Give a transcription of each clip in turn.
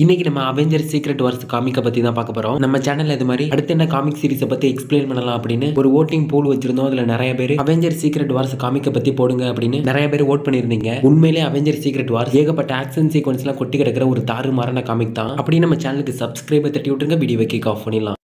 இன்னைக்கு நம்ம Avenger secret Wars காமிக்க பத்தி தான் பார்க்க போறோம். நம்ம சேனல்ல இது மாதிரி அடுத்து என்ன காமிக் சீரிஸை பத்தி எக்ஸ்பிளைன் பண்ணலாம் அப்படின்னு ஒரு ஓட்டிங் போல் வச்சிருந்தோம். அதுல நிறைய பேர் அவெஞ்சர் சீக்ரெட் வார்ஸ் காமிக்க பத்தி போடுங்க அப்படின்னு நிறைய பேர் ஓட் பண்ணிருந்தீங்க. உண்மையிலே அவெஞ்சர் சீக்ரெட் வார்ஸ் ஏகப்பட்ட ஆக்ஷன் சீக்வன்ஸ் எல்லாம் கொட்டி கிடக்கிற ஒரு தாறுமாறான காமிக் தான். அப்படி நம்ம சேனலுக்கு சப்ஸ்கிரைபர் தட்டி விட்டுருங்க. வீடியோ கிக் ஆஃப் பண்ணிடலாம்.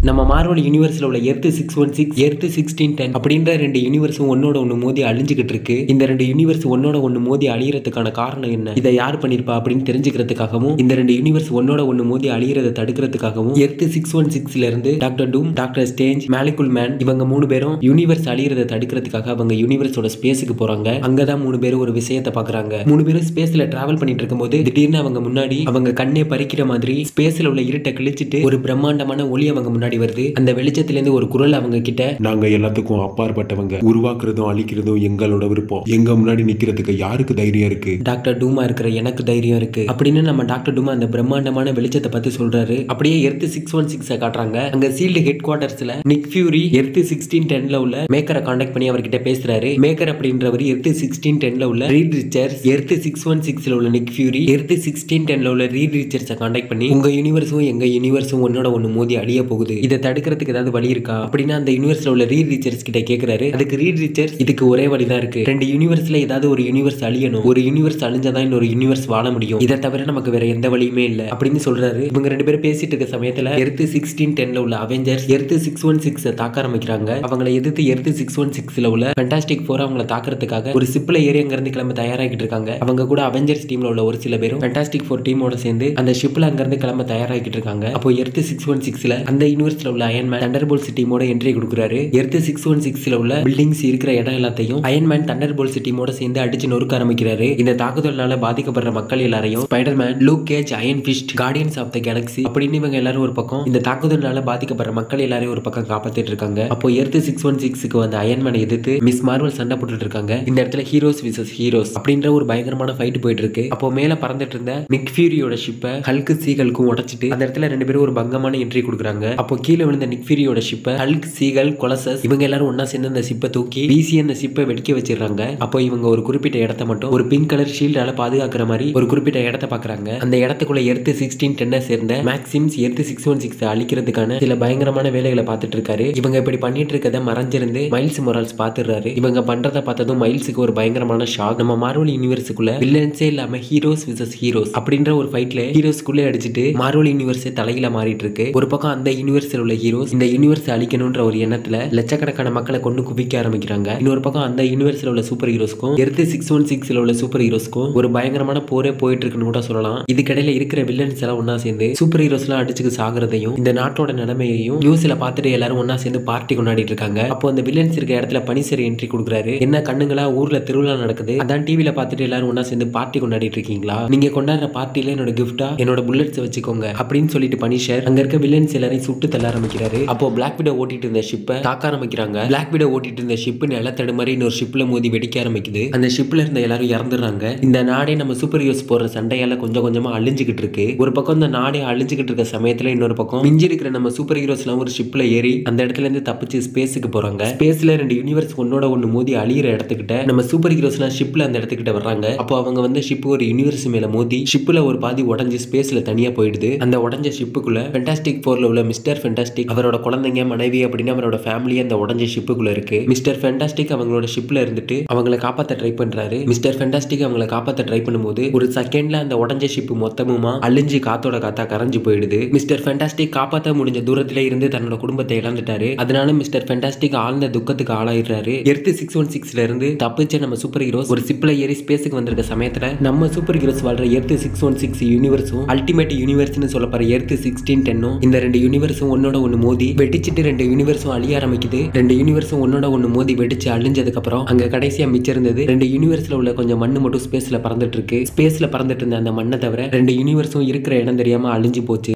நம்ம மார்வல் யூனிவர்ஸ்ல உள்ள எர்த் 616 எர்த் 1610 அப்படின்ற ரெண்டு யூனிவர்ஸும் ஒன்னோட ஒண்ணு மோதி அழிஞ்சுக்கிட்டு இருக்கு. இந்த ரெண்டு யூனிவர்ஸ் ஒன்னோட ஒண்ணு மோதி அழியறதுக்கான காரணம் என்ன, இதை யார் பண்ணிருப்பா அப்படின்னு தெரிஞ்சுக்கிறதுக்காகவும் இந்த ரெண்டு யூனிவர்ஸ் ஒன்னோட ஒண்ணு மோதி அழியறதை தடுக்கிறதுக்காகவும் எர்த் 616ல இருந்து டாக்டர் டூம், டாக்டர் ஸ்டேஞ்ச், மாலிகுல் மேன் இவங்க மூணு பேரும் யூனிவர்ஸ் அழியறதை தடுக்கிறதுக்காக அவங்க யூனிவர்ஸோட ஸ்பேஸுக்கு போறாங்க. அங்கதான் மூணு பேரும் ஒரு விஷயத்தை பாக்குறாங்க. மூணு பேரும் ஸ்பேஸ்ல டிராவல் பண்ணிட்டு இருக்கும்போது திடீர்னு அவங்க முன்னாடி அவங்க கண்ணே பறிக்கிற மாதிரி ஸ்பேஸ்ல உள்ள இருட்டை கிழிச்சிட்டு ஒரு பிரம்மாண்டமான ஒளி அவங்க முன்னாடி வருது. அந்த வெளிச்சத்துல இருந்து ஒரு குரல் அவங்க கிட்ட, நாங்க எல்லாத்துக்கும் அப்பாற்பட்டவங்க, உருவாக்குறதும் அழிக்கிறதும் எங்களோட விருப்பம், எங்க முன்னாடி நிக்கிறதுக்கு யாருக்கு தைரியம் இருக்கு? டாக்டர் டூமா இருக்கிற எனக்கு தைரியம் இருக்கு அப்படின்னு நம்ம டாக்டர் டூமா அந்த பிரம்மாண்டமான வெளிச்சத்தை பத்தி சொல்றாரு. அப்படியே எர்த் 616 காட்டுறாங்க. அங்க சீல்டு ஹெட் குவார்டர்ஸ்ல நிக் ஃபியூரி எர்த் 1610ல உள்ள மேக்கரை கான்டாக்ட் பண்ணி அவர்கிட்ட பேசுறாரு. மேக்கர் அப்படின்றவர் எர்த் 1610ல உள்ள ரீட் ரிச்சர்ஸ், எர்த் 616ல உள்ள நிக் ஃபியூரி எர்த் 1610ல உள்ள ரீட் ரிச்சர்ஸை கான்டாக்ட் பண்ணி உங்க யூனிவர்ஸும் எங்க யூனிவர்ஸும் ஒன்னோட ஒண்ணு மோதி அழிய போகுது, இதை தடுக்கிறதுக்கு ஏதாவது வழி இருக்கா அப்படின்னு அந்த யூனிவர்ஸ்ல உள்ள ரீட் ரிச்சர்ஸ் கிட்ட கேக்குறாரு. அதுக்கு ரீட் ரிச்சர்ஸ், இதுக்கு ஒரே வழிதான் இருக்கு. ரெண்டு யூனிவர்ஸ்ல ஏதாவது ஒரு யூனிவர்ஸ் அழியணும். ஒரு யூனிவர்ஸ் அழிஞ்சாதான் இன்னொரு யூனிவர்ஸ் வாழ முடியும். இதை தவிர நமக்கு வேற எந்த வழியுமே இல்ல அப்படின்னு சொல்றாரு. இவங்க ரெண்டு பேரும் பேசிட்டு இருக்க சமயத்துல எர்த் 1610ல உள்ள அவெஞ்சர்ஸ் எர்த் 616 தாக்க ஆரம்பிக்கிறாங்க. அவங்களை எதிர்த்து எர்த் 616ல உள்ள ஃபேண்டாஸ்டிக் ஃபோர் அவங்களை தாக்குறதுக்காக ஒரு சிப்ல ஏறி அங்க இருந்து கிளம்ப தயாராகிட்டு இருக்காங்க. அவங்க கூட அவெஞ்சர்ஸ் டீம்ல உள்ள ஒரு சில பேரும் ஃபேண்டாஸ்டிக் ஃபோர் டீமோட சேர்ந்து அந்த ஷிப்ல அங்க இருந்து கிளம்ப தயாராகிட்டு இருக்காங்க. அப்போ எர்த் 616ல அந்த யூனிவர்ஸ்ல உள்ள அயன்மேன் தண்டர்போல்ட்ஸ் டீமோட என்ட்ரி கொடுக்குறாரு. எர்த் 616ல உள்ள பில்டிங்ஸ் இருக்கிற இடம் எல்லாத்தையும் அயன்மேன் தண்டர்போல்ட்ஸ் டீமோட சேர்ந்து அடிச்சு நொறுக்க ஆரம்பிக்கிறாரு. இந்த தாக்குதல்னால பாதிக்கப்படுற மக்கள் எல்லாரையும் Spiderman, Luke Cage, Iron Fist, Guardians of the Galaxy அப்படின்னு இவங்க எல்லாரும் ஒரு பக்கம் இந்த தாக்குதல்னால பாதிக்கப்படுற மக்கள் எல்லாரையும் ஒரு பக்கம் காப்பாத்திட்டு இருக்காங்க. அப்போ எர்த் 616க்கு வந்து அயன்மேனை எதிர்த்து மிஸ் மார்வல் சண்டை போட்டுட்டு இருக்காங்க. இந்த இடத்துல ஹீரோஸ் விசஸ் ஹீரோஸ் அப்படின்ற ஒரு பயங்கரமான ஃபைட் போயிட்டு இருக்கு. அப்போ மேல பறந்துட்டு இருந்த நிக் ஃபியூரியோட ஷிப்பை ஹல்க் சீகலுக்கும் உடைச்சிட்டு அந்த இடத்துல ரெண்டு பேரும் ஒரு பங்கமான என்ட்ரி கொடுக்குறாங்க. அப்போ கீழே விழுந்த நிக் ஃபியூரியோட ஷிப்பை ஹல்க், சீகல், கொலசஸ் இவங்க எல்லாரும் ஒன்னா சேர்ந்து அந்த ஷிப்பை தூக்கி வீசி அந்த ஷிப்பை வெடிக்க வச்சிடறாங்க. அப்போ இவங்க ஒரு குறிப்பிட்ட இடத்த மட்டும் ஒரு பிங்க் கலர் ஷீல்டால பாதுகாக்கிற மாதிரி ஒரு குறிப்பிட்ட இடத்தை பாக்குறாங்க. அந்த இடத்துக்குள்ள எர்த் 1610 சேர்ந்த மேக்சிம்ஸ் எர்த் 616 அழிக்கிறதுக்கான சில பயங்கரமான வேலைகளை பார்த்துட்டு இருக்காரு. இவங்க இப்படி பண்ணிட்டு இருக்கதை மறைஞ்சிருந்து மைல்ஸ் மொரால்ஸ் பாத்துறாரு. இவங்க பண்றதை பார்த்ததும் மைல்ஸுக்கு ஒரு பயங்கரமான ஷாக். நம்ம மார்வல் யூனிவர்ஸுக்குள்ள வில்லன்ஸே இல்லாம ஹீரோஸ் விசஸ் ஹீரோஸ் அப்படின்ற ஒரு ஃபைட்ல ஹீரோஸ்குள்ளே அடிச்சுட்டு மார்வல் யூனிவர்ஸே தலையில மாறிட்டு இருக்கு. ஒரு பக்கம் அந்த யூனிவர்ஸில் உள்ள ஹீரோஸ் இந்த யூனிவர்ஸ் அழிக்கணும்ன்ற ஒரு எண்ணத்துல லட்சக்கணக்கான மக்களை கொண்டு குவிக்க ஆரம்பிக்கிறாங்க. இன்னொரு பக்கம் அந்த யூனிவர்ஸ்ல உள்ள சூப்பர் ஹீரோஸ்க்கும் எர்த் 616ல உள்ள சூப்பர் ஹீரோஸ்க்கும் ஒரு பயங்கரமான போரே போயிட்டு இருக்குன்னு கூட சொல்லலாம். இதுக்கிடையில இருக்கிற வில்லன்ஸ் எல்லாம் ஒன்னா சேர்ந்து சூப்பர் ஹீரோஸ் எல்லாம் அடிச்சுக்கு சாகுறதையும் இந்த நாட்டோட நிலைமையையும் நியூஸ்ல பார்த்துட்டு எல்லாரும் ஒன்னா சேர்ந்து பார்ட்டி கொண்டாடிட்டு இருக்காங்க. அப்போ அந்த வில்லன்ஸ் இருக்க இடத்துல பனிசரி என்ட்ரி கொடுக்குறாரு. என்ன கண்ணுங்களா, ஊர்ல திருவிழா நடக்குது, அதான் டிவில பார்த்துட்டு எல்லாரும் ஒன்னா சேர்ந்து பார்ட்டி கொண்டாடிட்டு இருக்கீங்களா? நீங்க கொண்டாடுற பார்ட்டில என்னோட கிஃப்டா என்னோட புல்லட்ஸ் வச்சுக்கோங்க அப்படின்னு சொல்லிட்டு பனிஷர் அங்க இருக்க வில்லன்ஸ் எல்லாரையும் சுட்டு தள்ள ஆரம்பிக்கிறாரு. அப்போ பிளாக் விடோ ஓட்டிட்டு இருந்த ஷிப்பை தாக்க ஆரம்பிக்கிறாங்க. பிளாக் விடோ ஓட்டிட்டு இருந்த ஷிப் நில தடுமாறி இன்னொரு ஷிப்ல மோதி வெடிக்க ஆரம்பிக்குது. அந்த ஷிப்ல இருந்த எல்லாரும் இறந்துடுறாங்க. இந்த நாடே நம்ம சூப்பர் ஹீரோஸ் போற சண்டையால கொஞ்சம் கொஞ்சமா அழிஞ்சுக்கிட்டு இருக்கு. ஒரு பக்கம் இந்த நாடே அழிஞ்சுக்கிட்டு இருக்க சமயத்துல இன்னொரு பக்கம் மிஞ்சி இருக்கிற நம்ம சூப்பர் ஹீரோஸ் எல்லாம் ஒரு ஷிப்ல ஏறி அந்த இடத்துல இருந்து தப்பிச்சு ஸ்பேஸுக்கு போறாங்க. ஸ்பேஸ்ல ரெண்டு யூனிவர்ஸ் ஒன்னோட ஒண்ணு மோதி அழியிற இடத்துக்கிட்ட நம்ம சூப்பர் ஹீரோஸ் எல்லாம் ஷிப்ல அந்த இடத்துக்கிட்ட வர்றாங்க. அப்போ அவங்க வந்து ஷிப் ஒரு யூனிவர்ஸ் மேல மோதி ஷிப்ல ஒரு பாதி உடஞ்சு ஸ்பேஸ்ல தனியா போயிடுது. அந்த உடஞ்ச ஷிப்புக்குள்ள ஃபேண்டாஸ்டிக் ஃபோர்ல உள்ள மிஸ்டர் ஃபேண்டாஸ்டிக், அவரோட குழந்தைங்க, மனைவி அப்படின்னு அவரோட ஃபேமிலி அந்த உடஞ்ச ஷிப்புக்குள்ள இருக்கு. மிஸ்டர் ஃபேண்டாஸ்டிக் அவங்களோட ஷிப்ல இருந்துட்டு அவங்களை காப்பாத்த ட்ரை பண்றாரு. மிஸ்டர் ஃபேண்டாஸ்டிக் அவங்களை காப்பாத்த ட்ரை பண்ணும்போது ஒரு செகண்ட்ல அந்த உடஞ்ச ஷிப் மொத்தமுமா அழிஞ்சு காத்தோட காத்தா கரைஞ்சு போயிடுது. மிஸ்டர் ஃபேண்டாஸ்டிக் காப்பாத்த முடிஞ்ச தூரத்துல இருந்து தன்னோட குடும்பத்தை இழந்துட்டாரு. அதனால மிஸ்டர் ஃபேண்டாஸ்டிக் ஆழ்ந்த துக்கத்துக்கு ஆளாயிடுறாரு. எர்த் 616ல இருந்து தப்பிச்ச நம்ம சூப்பர் ஹீரோஸ் ஒரு ஷிப்ல ஏறி ஸ்பேஸுக்கு வந்திருக்க சமயத்துல நம்ம சூப்பர் ஹீரோஸ் வாழ்ற எர்த் 616 யூனிவர்ஸும் அல்டிமேட் யூனிவர்ஸ்னு சொல்லப்படுற எர்த் 1610 இந்த ரெண்டு யூனிவர்ஸும் ஒன்னோட ஒண்ணு மோதி வெடிச்சிட்டு ரெண்டு யூனிவர்ஸும் அழிய ஆரம்பிக்குது. ரெண்டு யூனிவர்ஸும் ஒன்னோட ஒண்ணு மோதி வெடிச்சு அழிஞ்சதுக்கு அப்புறம் அங்க கடைசியா மிச்சம் இருந்தது ரெண்டு யூனிவர்ஸ்ல உள்ள கொஞ்சம் மண்ணு மட்டும் ஸ்பேஸ்ல பறந்துட்டு இருக்கு. ஸ்பேஸ்ல பறந்துட்டு இருந்த அந்த மண்ணை தவிர ரெண்டு யூனிவர்ஸும் இருக்கிற இடம் தெரியாம அழிஞ்சு போச்சு.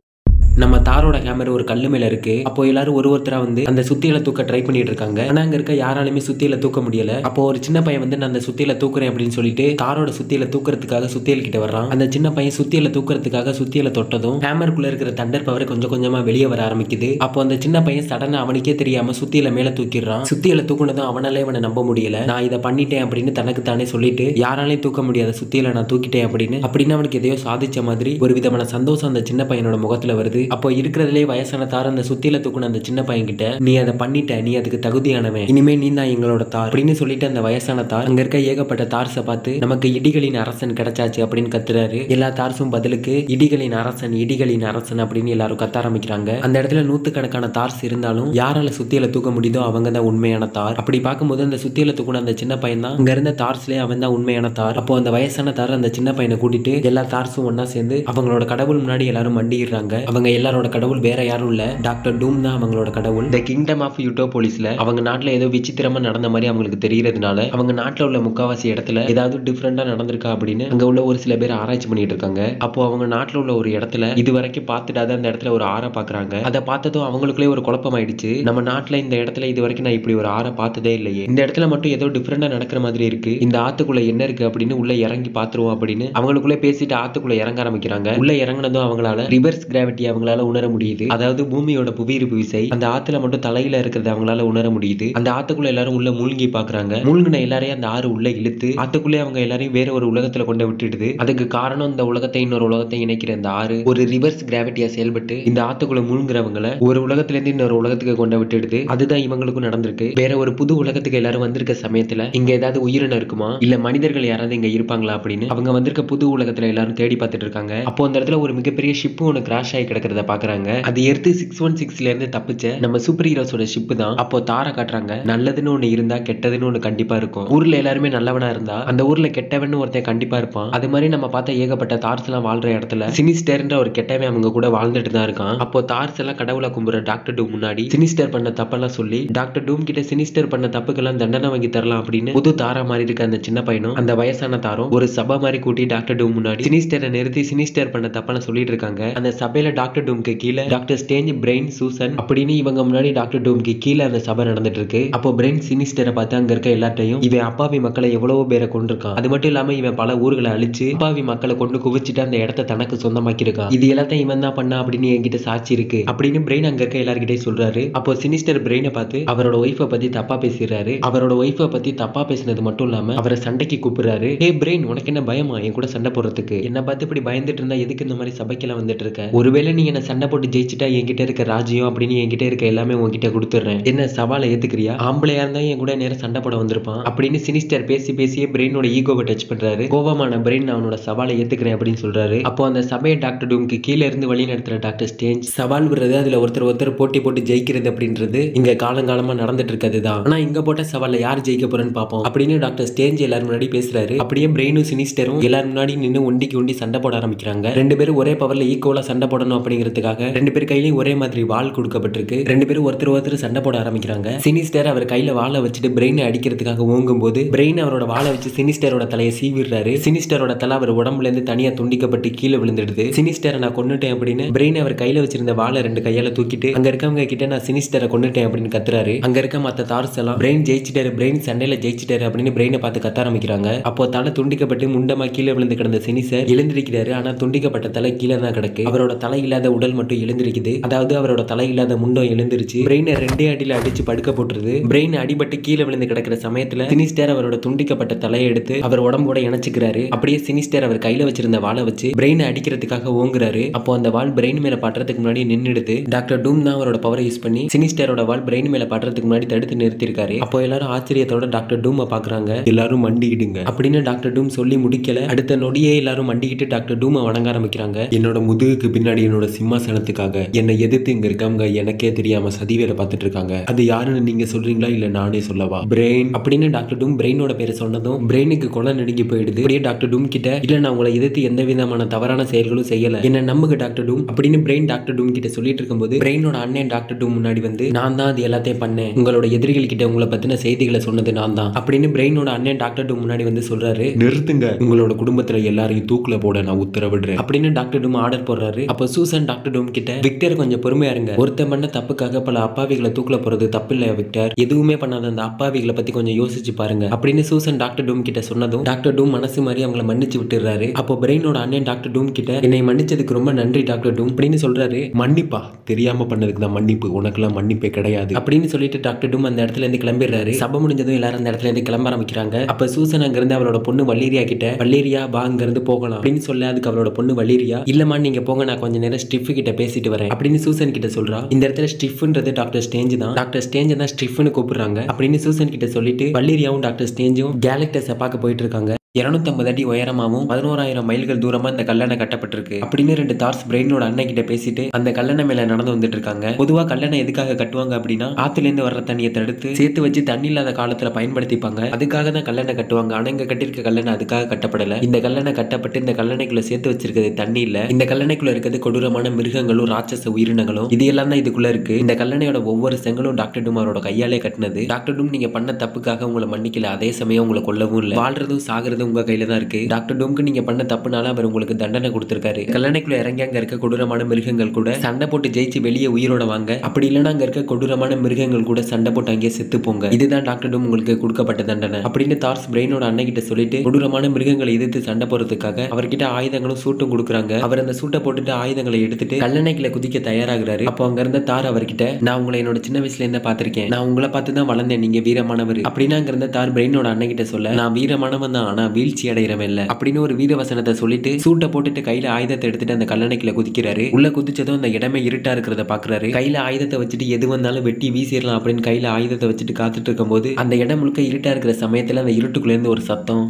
நம்ம தாரோட ஹேமர் ஒரு கல்லு மேல இருக்கு. அப்போ எல்லாரும் ஒருத்தரா வந்து அந்த சுத்தியில தூக்க ட்ரை பண்ணிட்டு இருக்காங்க. ஆனா அங்க இருக்க யாராலுமே சுத்தியில தூக்க முடியல. அப்போ ஒரு சின்ன பையன் வந்து நான் அந்த சுத்தியில தூக்குறேன் அப்படின்னு சொல்லிட்டு தாரோட சுத்தியில தூக்குறதுக்காக சுத்தியல் கிட்ட வர்றான். அந்த சின்ன பையன் சுத்தியில தூக்குறதுக்காக சுத்தியில தொட்டதும் ஹேமருக்குள்ள இருக்கிற தண்டர் பவர் கொஞ்சம் கொஞ்சமா வெளியே வர ஆரம்பிக்குது. அப்போ அந்த சின்ன பையன் சடனா அவனுக்கே தெரியாம சுத்தியில மேல தூக்கிடுறான். சுத்தியில தூக்குனதும் அவனாலே அவனை நம்ப முடியல. நான் இதை பண்ணிட்டேன் அப்படின்னு தனக்கு தானே சொல்லிட்டு யாராலையும் தூக்க முடியாத சுத்தியில நான் தூக்கிட்டேன் அப்படின்னு அவனுக்கு எதையோ சாதிச்ச மாதிரி ஒரு விதமான சந்தோஷம் அந்த சின்ன பையனோட முகத்துல வருது. அப்போ இருக்கிறதுலே வயசான தார் அந்த சுத்தியில தூக்குன அந்த சின்ன பையன் கிட்ட நீ அதை பண்ணிட்ட, நீ அதுக்கு தகுதியானவன், இனிமே நீ தான் எங்களோட தார் அப்படின்னு சொல்லிட்டு அந்த வயசான தார் அங்க இருக்க ஏகப்பட்ட தார்ஸை பார்த்து நமக்கு இடிகளின் அரசன் கிடைச்சாச்சு அப்படின்னு கத்துறாரு. எல்லா தார்ஸும் பதிலுக்கு இடிகளின் அரசன் இடிகளின் அரசன் அப்படின்னு எல்லாரும் கத்த ஆரம்பிக்கிறாங்க. அந்த இடத்துல நூத்துக்கணக்கான தார்ஸ் இருந்தாலும் யாரால சுத்தியில தூக்க முடியுதோ அவங்க தான் உண்மையான தார். அப்படி பார்க்கும்போது அந்த சுத்தியில தூக்குன அந்த சின்ன பையன் தான் அங்க இருந்த தார்ஸ்லயே அவன் தான் உண்மையான தார். அப்போ அந்த வயசான தார் அந்த சின்ன பையனை கூட்டிட்டு எல்லா தார்ஸும் ஒன்னா சேர்ந்து அவங்களோட கடவுள் முன்னாடி எல்லாரும் மண்டிடுறாங்க. அவங்க எல்லாரோட கடவுள் வேற யாரும் இல்ல, டாக்டர் டூம் தான் அவங்களோட கடவுள். தி கிங்டம் ஆஃப் யூட்டோபோலிஸ்ல அவங்க நாட்டுல ஏதோ விசித்திரமா நடந்த மாதிரி அவங்களுக்கு தெரியறதுனால அவங்க நாட்டுல உள்ள முக்காவாசி இடத்துல ஏதாவது டிஃபரெண்டா நடந்திருக்கா அப்படின்னு அங்க உள்ள ஒரு சில பேர் ஆராய்ச்சி பண்ணிட்டு இருக்காங்க. அப்போ அவங்க நாட்டுல உள்ள ஒரு இடத்துல இது வரைக்கும் பார்த்துட்டாத அந்த இடத்துல ஒரு ஆறை பாக்குறாங்க. அதை பார்த்ததும் அவங்களுக்குள்ளே ஒரு குழப்பம் ஆயிடுச்சு. நம்ம நாட்டுல இந்த இடத்துல இது வரைக்கும் நான் இப்படி ஒரு ஆறை பார்த்ததே இல்லையே, இந்த இடத்துல மட்டும் ஏதோ டிஃபரெண்டா நடக்கிற மாதிரி இருக்கு, இந்த ஆத்துக்குள்ள என்ன இருக்கு அப்படின்னு உள்ள இறங்கி பாத்துருவோம் அப்படின்னு அவங்களுக்குள்ளே பேசிட்டு ஆத்துக்குள்ள இறங்க ஆரம்பிக்கிறாங்க. உள்ள இறங்கினதும் அவங்களால ரிவர்ஸ் கிராவிட்டி அவங்களால உணர முடியுது. அதாவது பூமியோட புவியீர்ப்பு விசை அந்த ஆத்துல மட்டும் தலையில இருக்கிறது அவங்களால உணர முடியுது. அந்த ஆத்துக்குள்ள எல்லாரும் உள்ள மூழ்கி பாக்குறாங்க. மூழ்கின எல்லாரையும் அந்த ஆறு உள்ள இழுத்து ஆத்துக்குள்ளே அவங்க எல்லாரையும் வேற ஒரு உலகத்துல கொண்டு விட்டுடுது. அதுக்கு காரணம் இந்த உலகத்தை இன்னொரு உலகத்தை இணைக்கிற இந்த ஆறு ஒரு ரிவர்ஸ் கிராவிட்டியா செயல்பட்டு இந்த ஆத்துக்குள்ள மூழ்கிறவங்களை ஒரு உலகத்துல இருந்து இன்னொரு உலகத்துக்கு கொண்டு விட்டுடுது. அதுதான் இவங்களுக்கும் நடந்திருக்கு. வேற ஒரு புது உலகத்துக்கு எல்லாரும் வந்திருக்க சமயத்துல இங்க ஏதாவது உயிரினம் இருக்குமா இல்ல மனிதர்கள் யாராவது இங்க இருப்பாங்களா அப்படின்னு அவங்க வந்திருக்க புது உலகத்துல எல்லாரும் தேடி பார்த்துட்டு இருக்காங்க. அப்போ அந்த இடத்துல ஒரு மிகப்பெரிய ஷிப் ஒன்று கிராஷ் ஆகி கிடக்கிறத பாக்குறாங்க. அது எர்த் 616ல இருந்து தப்பிச்ச நம்ம சூப்பர் ஹீரோஸோட ஷிப் தான். அப்போ தாரை காட்டுறாங்க. நல்லதுன்னு ஒண்ணு இருந்தா கெட்டதுன்னு ஒண்ணு கண்டிப்பா இருக்கும். ஊர்ல எல்லாருமே நல்லவனா இருந்தா அந்த ஊர்ல கெட்டவன்னு ஒருத்தன் கண்டிப்பா இருப்பான். அது மாதிரி நம்ம பார்த்த ஏகப்பட்ட தார்ஸ் எல்லாம் வாழ்ற இடத்துல சினிஸ்டர்ன்ற ஒரு கெட்டவன் அவங்க கூட வாழ்ந்துட்டு தான் இருக்கான். அப்போ தார்ஸ் எல்லாம் கடவுளை கும்புற டாக்டர் டூம் முன்னாடி சினிஸ்டர் பண்ண தப்பெல்லாம் சொல்லி டாக்டர் டூம் கிட்ட சினிஸ்டர் பண்ண தப்புக்கெல்லாம் தண்டனை வாங்கி தரலாம் அப்படின்னு புது தாரா மாதிரி இருக்க அந்த சின்ன பையனும் அந்த வயசான தாரும் ஒரு சபை மாதிரி கூட்டி டாக்டர் டூம் முன்னாடி சினிஸ்டரை நிறுத்தி சினிஸ்டர் பண்ண தப்பெல்லாம் சொல்லிட்டு இருக்காங்க. அந்த சபையில டாக்டர் டூம்க்கு கீழே டாக்டர் ஸ்டேஞ்ச், பிரெயின், சூசன் அப்படின்னு இவங்க முன்னாடி டாக்டர் டூம்க்கு கீழே அந்த சபை நடந்துட்டு இருக்கு. அப்போ பிரெயின் சினிஸ்டரை பார்த்து அங்க இருக்க எல்லாத்தையும் இவன் அப்பாவி மக்களை எவ்வளவோ பேரை கொண்டிருக்கான், அது மட்டும் இல்லாம இவன் பல ஊர்களை அழிச்சு அப்பாவி மக்களை கொண்டு குவிச்சுட்டு அந்த இடத்த தனக்கு சொந்தமாக்கி இருக்கான், இது எல்லாத்தையும் இவன் தான் பண்ணா அப்படின்னு என்கிட்ட சாட்சி இருக்கு அப்படின்னு பிரெயின் அங்க இருக்க எல்லார்கிட்டையும் சொல்றாரு. அப்போ சினிஸ்டர் பிரெயினை பார்த்து அவரோட ஒய்ஃபை பத்தி தப்பா பேசிடுறாரு. அவரோட ஒய்ஃபை பத்தி தப்பா பேசினது மட்டும் இல்லாம அவரை சண்டைக்கு கூப்பிடுறாரு. ஹே பிரெயின், உனக்கு என்ன பயமா என் கூட சண்டை போடுறதுக்கு? என்ன பார்த்து இப்படி பயந்துட்டு இருந்தா எதுக்கு இந்த மாதிரி சபைக்கெல்லாம் வந்துட்டு இருக்க? ஒருவேளை நீ என்ன சண்டை போட்டு ஜெயிச்சுட்டா என்கிட்ட இருக்க ராஜ்யம் அப்படின்னு என்கிட்ட இருக்க எல்லாமே உன்கிட்ட கொடுத்துறேன், என்ன சவாலை ஏத்துக்கிறியா? ஆம்பளையா இருந்தா என் கூட நேரம் சண்டை போட வந்திருப்பான் அப்படின்னு சினிஸ்டர் பேசியே பிரெயினோட ஈகோவை டச் பண்றாரு. கோபமான பிரெயின் அவனோட சவாலை ஏத்துக்கிறேன் அப்படின்னு சொல்றாரு. அப்போ அந்த சபையை டாக்டர் டூம்க்கு கீழே இருந்து வழி நடத்துற டாக்டர் ஸ்டேஞ்ச் சவால் விடுறது, அதுல ஒருத்தர் போட்டி ஜெயிக்கிறது அப்படின்றது இங்க காலங்காலமா நடந்துட்டு இருக்கிறதுதான். ஆனா இங்க போட்ட சவால்ல யார் ஜெயிக்க போறேன்னு பாப்போம் அப்படின்னு டாக்டர் ஸ்டேஞ்ச் எல்லாரும் முன்னாடி பேசுறாரு. அப்படியே பிரெயினும் சினிஸ்டரும் எல்லாரும் முன்னாடி நின்று ஒண்டி சண்டை போட ஆரம்பிக்கிறாங்க. ரெண்டு பேரும் ஒரே பவர்ல ஈக்குவலா சண்டை போடணும் அப்படிங்கிறதுக்காக ரெண்டு பேர் கையிலயும் ஒரே மாதிரி வாள் கொடுக்கப்பட்டிருக்கு. ரெண்டு பேரும் ஒருத்தர் சண்டை போட ஆரம்பிக்கிறாங்க. சினிஸ்டர் அவர் கையில வாளை வச்சுட்டு பிரெயினை அடிக்கிறதுக்காக ஓங்கும் போது பிரெயின் அவரோட வாளை வச்சு சினிஸ்டரோட தலையை சீவிடுறாரு. சினிஸ்டரோட தலை அவர் உடம்புல இருந்து தனியா துண்டிக்கப்பட்டு கீழே விழுந்துடுது. சினிஸ்டரை நான் கொன்னுட்டேன் அப்படின்னு பிரெயின் அவர் கையில வச்சிருந்த வாளை ரெண்டு கையால தூக்கிட்டு அங்க இருக்கவங்க கிட்ட நான் சினிஸ்டரை கொன்னுட்டேன் அப்படின்னு கத்துறாரு. அங்க இருக்க மத்த தார்ஸ் எல்லாம் பிரெயின் ஜெயிச்சிட்டாரு, பிரெயின் சண்டையில ஜெயிச்சிட்டாரு அப்படின்னு பிரெயினை பார்த்து கத்த ஆரம்பிக்கிறாங்க. அப்போ தலை துண்டிக்கப்பட்டு முண்டமா கீழே விழுந்து கிடந்த சினிஸ்டர் எழுந்திருக்கிறாரு. ஆனா துண்டிக்கப்பட்ட தலை கீழே தான் கிடக்கு. அவரோட தலை இல்லாத உடல் மட்டும் எழுந்திருக்குது. அதாவது அவரோட தலை இல்லாத முண்டம் எழுந்திருச்சு. பிரெயினை ரெண்டே அடியில அடிச்சு படுக்க போட்டுருது. பிரெயின் அடிபட்டு கீழே விழுந்து கிடக்கிற சமயத்துல சினிஸ்டர் அவரோட துண்டிக்கப்பட்ட தலையை எடுத்து அவர் உடம்போட இணைச்சுக்கிறாரு. அப்படியே சினிஸ்டர் அவர் கையில வச்சிருந்த வாளை வச்சு பிரெயினை அடிக்கிறதுக்காக ஓங்குறாரு. அப்போ அந்த வாள் பிரெயின் மேல படுறதுக்கு முன்னாடி நின்னுடுது. டாக்டர் டூம் தான் அவரோட பவரை யூஸ் பண்ணி சினிஸ்டரோட வாள் பிரெயின் மேல படுறதுக்கு முன்னாடி தடுத்து நிறுத்திருக்காரு. அப்போ எல்லாரும் ஆச்சரியத்தோட டாக்டர் டூமை பாக்குறாங்க. எல்லாரும் மண்டிக்கிடுங்க அப்படின்னு டாக்டர் டூம் சொல்லி முடிக்கல. அடுத்த நொடியே எல்லாரும் மண்டிக்கிட்டு டாக்டர் டூமை வணங்க ஆரம்பிக்கிறாங்க. என்னோட முதுகுக்கு பின்னாடி என்னோட சிம்மாசனத்துக்காக என்னை எதிர்த்து இங்க இருக்காங்க எனக்கே தெரியாம சதி வேலை பார்த்துட்டு இருக்காங்க. அது யாருன்னு நீங்க சொல்றீங்களா இல்ல நானே சொல்லவா? பிரெயின் அப்படின்னு டாக்டர் டூம் பிரெயினோட பேரை சொன்னதும் பிரெயினுக்கு கொலை நடுங்கி போயிடுது. அப்படியே டாக்டர் டூம் கிட்ட இல்ல நான் உங்களை எதிர்த்து எந்த விதமான தவறான செயல்களும் செய்யல, என்ன நம்புங்க டாக்டர் டூம் அப்படின்னு பிரெயின் டாக்டர் டூம் கிட்ட சொல்லிட்டு இருக்கும்போது பிரெயினோட அண்ணன் டாக்டர் டூம் முன்னாடி வந்து நான் தான் அது எல்லாத்தையும் பண்ணேன், உங்களோட எதிரிகள் கிட்ட உங்களை பத்தின செய்திகளை சொன்னது நான் தான் அப்படின்னு பிரெயினோட அண்ணன் டாக்டர் டூம் முன்னாடி வந்து சொல்றாரு. நிறுத்துங்க, உங்களோட குடும்பத்துல எல்லாரையும் தூக்குல போட நான் உத்தரவிடுறேன் அப்படின்னு டாக்டர் டூம் ஆர்டர் போடுறாரு. அப்போ சூசன் டாக்டர் டூம் கிட்ட விக்டர் கொஞ்சம் பொறுமையா இருங்க, ஒருத்தன் பண்ண தப்புக்காக பல அப்பாவிகளை தூக்கல போறது தப்பு இல்ல விக்டர், எதுவுமே பண்ணாத அந்த அப்பாவிகளை பத்தி கொஞ்சம் யோசிச்சு பாருங்க அப்படின்னு சூசன் டாக்டர் டூம் கிட்ட சொன்னதும் டாக்டர் டூம் மனசு மாதிரி அவங்கள மன்னிச்சு விட்டுறாரு. அப்போ பிரெயினோட அண்ணன் டாக்டர் டூம் கிட்ட என்னை மன்னிச்சதுக்கு ரொம்ப நன்றி டாக்டர் டூம் அப்படின்னு சொல்றாரு. மன்னிப்பா? தெரியாம பண்ணதுக்கு தான் மன்னிப்பு, உனக்கெல்லாம் மன்னிப்பே கிடையாது அப்படின்னு சொல்லிட்டு டாக்டர் டூம் அந்த இடத்துல இருந்து கிளம்பிடுறாரு. சபை முடிஞ்சதும் எல்லாரும் அந்த இடத்துல இருந்து கிளம்ப ஆரம்பிக்கிறாங்க. அப்ப சூசன் அங்க இருந்து அவளோட பொண்ணு வள்ளீரியா கிட்ட வள்ளீரியா வா அங்க இருந்து போகலாம் அப்படின்னு சொல்ல, அதுக்கு அவளோட பொண்ணு வள்ளீரியா இல்லம்மா நீங்க போங்க, நான் கொஞ்ச நேரம் ஸ்டிஃப் கிட்ட பேசிட்டு வரேன் அப்படின்னு சூசன் கிட்ட சொல்றா. இந்த இடத்துல ஸ்டிஃப்ன்றது டாக்டர் ஸ்டேஞ்ச் தான். டாக்டர் ஸ்டேஞ்ச் தான் ஸ்டிஃப்னு கூப்பிடுறாங்க அப்படின்னு சூசன் கிட்ட சொல்லிட்டு வள்ளீரியாவும் டாக்டர் ஸ்டேஞ்சும் கேலக்டஸை பார்க்க போயிட்டு இருக்காங்க. 250 அடி உயரமாவும் 11,000 மைல்கள் தூரமா இந்த கல்லணை கட்டப்பட்டிருக்கு அப்படின்னு 2 தார்ஸ் பிரெயினோட அண்ணன் கிட்ட பேசிட்டு அந்த கல்லணை மேல நடந்து வந்துட்டு இருக்காங்க. பொதுவா கல்லணை எதுக்காக கட்டுவாங்க அப்படின்னா ஆத்துல இருந்து வர்ற தண்ணியை தடுத்து சேர்த்து வச்சு தண்ணி இல்லாத காலத்துல பயன்படுத்திப்பாங்க, அதுக்காக தான் கல்லணை கட்டுவாங்க. ஆனா இங்க கட்டிருக்க கல்லணை அதுக்காக கட்டப்படல. இந்த கல்லணை கட்டப்பட்டு இந்த கல்லணைக்குள்ள சேர்த்து வச்சிருக்கிறது தண்ணி இல்ல, இந்த கல்லணைக்குள்ள இருக்கிறது கொடூரமான மிருகங்களும் ராட்சச உயிரினங்களும், இது எல்லாம் தான் இதுக்குள்ள இருக்கு. இந்த கல்லணையோட ஒவ்வொரு செங்கலும் டாக்டர் டூம் அவரோட கையாலே கட்டினது. டாக்டர் டூம் நீங்க பண்ண தப்புக்காக உங்களை மன்னிக்கல, அதே சமயம் உங்களை கொல்லவும் இல்ல, வாழ்றதும் சாகிறது உங்க கையில தான் இருக்கு. டாக்டர் டூம்க்கு நீங்க பண்ண தப்புனால அவர் உங்களுக்கு தண்டனை கொடுத்திருக்காரு. கல்லணைக்குள்ள இறங்கி அங்க இருக்க கொடூரமான மிருகங்கள் கூட சண்டை போட்டு ஜெயிச்சு வெளியே உயிரோட வாங்க, அப்படி இல்லைன்னா அங்க இருக்க கொடூரமான மிருகங்கள் கூட சண்டை போட்டு அங்கேயே செத்து போங்க, இதுதான் டாக்டர் டூம் உங்களுக்கு கொடுக்கப்பட்ட தண்டனை அப்படின்னு தார்ஸ் பிரெயினோட அண்ணன் கிட்ட சொல்லிட்டு கொடூரமான மிருகங்களை எதிர்த்து சண்டை போறதுக்காக அவர்கிட்ட ஆயுதங்களும் சூட்டும் கொடுக்குறாங்க. அவர் அந்த சூட்டை போட்டுட்டு ஆயுதங்களை எடுத்துட்டு கல்லணைக்குள்ள குதிக்க தயாராகிறாரு. அப்போ அங்க இருந்த தார் அவர்கிட்ட நான் உங்களை என்னோட சின்ன வயசுல இருந்து பாத்திருக்கேன், நான் உங்களை பார்த்து தான் வளர்ந்தேன், நீங்க வீரமானவர் அப்படின்னு அங்க இருந்த தார் பிரெயினோட அண்ணன் கிட்ட சொல்ல நான் வீரமானவன் தான், ஆனா வீழ்ச்சி அடைகிறவன் இல்ல அப்படின்னு ஒரு வீர வசனத்தை சொல்லிட்டு சூட்டை போட்டுட்டு கையில ஆயுதத்தை எடுத்துட்டு அந்த கல்லணைக்குள்ள குதிக்கிறாரு. உள்ள குதிச்சதும் அந்த இடமே இருட்டா இருக்கிறத பாக்குறாரு. கையில ஆயுதத்தை வச்சுட்டு எது வந்தாலும் வெட்டி வீசிடலாம் அப்படின்னு கையில ஆயுதத்தை வச்சுட்டு காத்துட்டு இருக்கும் போது அந்த இடம் முழுக்க இருட்டா இருக்கிற சமயத்துல அந்த இருட்டுக்குள்ள இருந்து ஒரு சத்தம்,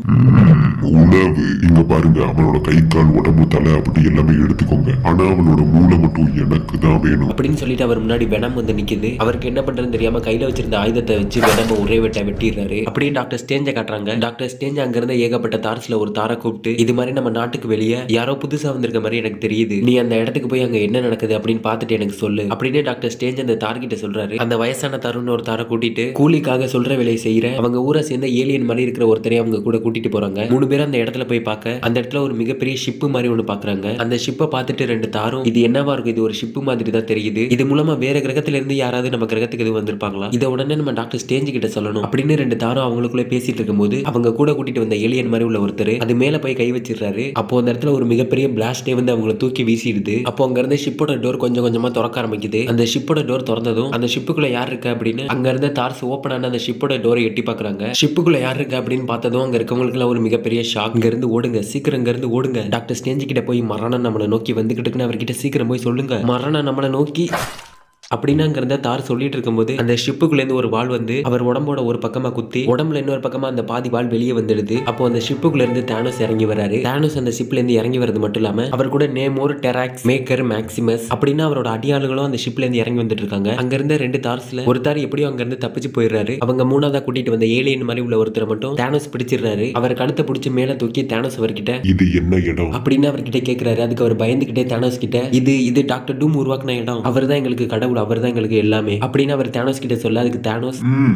உணவு இங்க பாருங்க, அவனோட கை கால் உடம்பு தலை அப்படி எல்லாமே எடுத்துக்கோங்க, ஆனா அவனோட மூளை மட்டும் எனக்கு தான் வேணும் அப்படின்னு சொல்லிட்டு அவர் முன்னாடி வெனம் வந்து நிக்குது. அவருக்கு என்ன பண்றதுன்னு தெரியாம கையில வச்சிருந்த ஆயுதத்தை வச்சு வெனம ஒரே வெட்ட வெட்டிடுறாரு. அப்படியே டாக்டர் ஸ்டேஞ்சை காட்டுறாங்க. டாக்டர் ஸ்டேஞ்ச் அங்க இருந்த ஏகப்பட்ட தார்ஸ்ல ஒரு தாரை கூப்பிட்டு இது மாதிரி நம்ம நாட்டுக்கு வெளியே யாரோ புதுசா வந்திருக்க மாதிரி எனக்கு தெரியுது, நீ அந்த இடத்துக்கு போய் அங்க என்ன நடக்குது அப்படின்னு பார்த்துட்டு எனக்கு சொல்லு அப்படின்னு டாக்டர் ஸ்டேஞ்ச் அந்த தார்கிட்ட சொல்றாரு. அந்த வயசான தாருன்னு ஒரு தாரை கூட்டிட்டு கூலிக்காக சொல்ற வேலையை செய்யற அவங்க ஊரை சேர்ந்த ஏலியன் மாதிரி இருக்கிற ஒருத்தரையும் அவங்க கூட கூட்டிட்டு போறாங்க. 3 பேரும் அந்த இடத்துல போய் பார்க்க அந்த இடத்துல ஒரு மிகப்பெரிய ஷிப்பு மாதிரி ஒண்ணு பாக்குறாங்க. அந்த ஷிப்பை பார்த்துட்டு 2 தாரும் இது என்னவா இருக்கும், இது ஒரு ஷிப்பு மாதிரி தான் தெரியுது, இது மூலமா வேற கிரகத்துல இருந்து யாராவது நம்ம கிரகத்துக்கு எதுவும் வந்திருப்பாங்களா, இதை உடனே நம்ம டாக்டர் ஸ்டேஞ்ச் கிட்ட சொல்லணும் அப்படின்னு 2 தாரும் அவங்களுக்குள்ள பேசிட்டு இருக்கும்போது அவங்க கூட கூட்டிட்டு வந்த ஏலியன் மாதிரி உள்ள ஒருத்தர் அது மேல போய் கை வச்சிடுறாரு. அப்போ அந்த இடத்துல ஒரு மிகப்பெரிய பிளாஸ்டே வந்து அவங்களை தூக்கி வீசிடுது. அப்போ அங்க இருந்த ஷிப்போட டோர் கொஞ்சம் கொஞ்சமா திறக்க ஆரம்பிக்குது. அந்த ஷிப்போட டோர் திறந்ததும் அந்த ஷிப்புக்குள்ள யார் இருக்கு அப்படின்னு அங்க இருந்த தார்ஸ் ஓபன் ஆன அந்த ஷிப்போட டோரை எட்டி பாக்குறாங்க. ஷிப்புக்குள்ள யார் இருக்கு அப்படின்னு பார்த்ததும் அங்க இருக்கவங்களுக்கு ஒரு மிகப்பெரிய ஷாக். இங்க இருந்து ஓடுங்க, சீக்கிரம் இங்க இருந்து ஓடுங்க, டாக்டர் ஸ்டேஞ்ச் கிட்ட போய் மரணம் நம்மளை நோக்கி வந்துகிட்டு இருக்குன்னு அவர்கிட்ட சீக்கிரம் போய் சொல்லுங்க, மரணம் நம்மளை நோக்கி அப்படின்னு அங்க இருந்த தார் சொல்லிட்டு இருக்கும்போது அந்த ஷிப்புக்குள்ள இருந்து ஒரு வால் வந்து அவர் உடம்போட ஒரு பக்கமா குத்தி உடம்புல இன்னொரு பக்கமா அந்த பாதி வால் வெளியே வந்துடுது. அப்போ அந்த ஷிப்புக்குள்ள இருந்து தானோஸ் இறங்கி வராரு. தானோஸ் அந்த ஷிப்ல இருந்து இறங்கி வரது மட்டும் இல்லாம அவர் கூட நேமோர், டெராக்ஸ், மேக்கர், மேக்சிமஸ் அப்படின்னு அவரோட அடியாளுகளும் அந்த ஷிப்ல இருந்து இறங்கி வந்துட்டு இருக்காங்க. அங்க இருந்த 2 தார்ஸ்ல ஒரு தார் எப்படியோ அங்க இருந்து தப்பிச்சு போயிடுறாரு. அவங்க 3ஆவதா கூட்டிட்டு வந்த ஏலியன் மாதிரி உள்ள ஒருத்தரை மட்டும் தானோஸ் பிடிச்சிடுறாரு. அவர் கழுத்தை பிடிச்சி மேல தூக்கி தானோஸ் அவர்கிட்ட இது என்ன இடம் அப்படின்னு அவர்கிட்ட கேட்கிறாரு. அதுக்கு அவர் பயந்துகிட்டே தானோஸ் கிட்ட இது டாக்டர் டூம் உருவாக்குன இடம், அவர் தான் எங்களுக்கு கடவுள், அவர் தான் எங்களுக்கு எல்லாமே அப்படின்னு அவர் தானோஸ் கிட்ட சொல்ல அதுக்கு தானோஸ்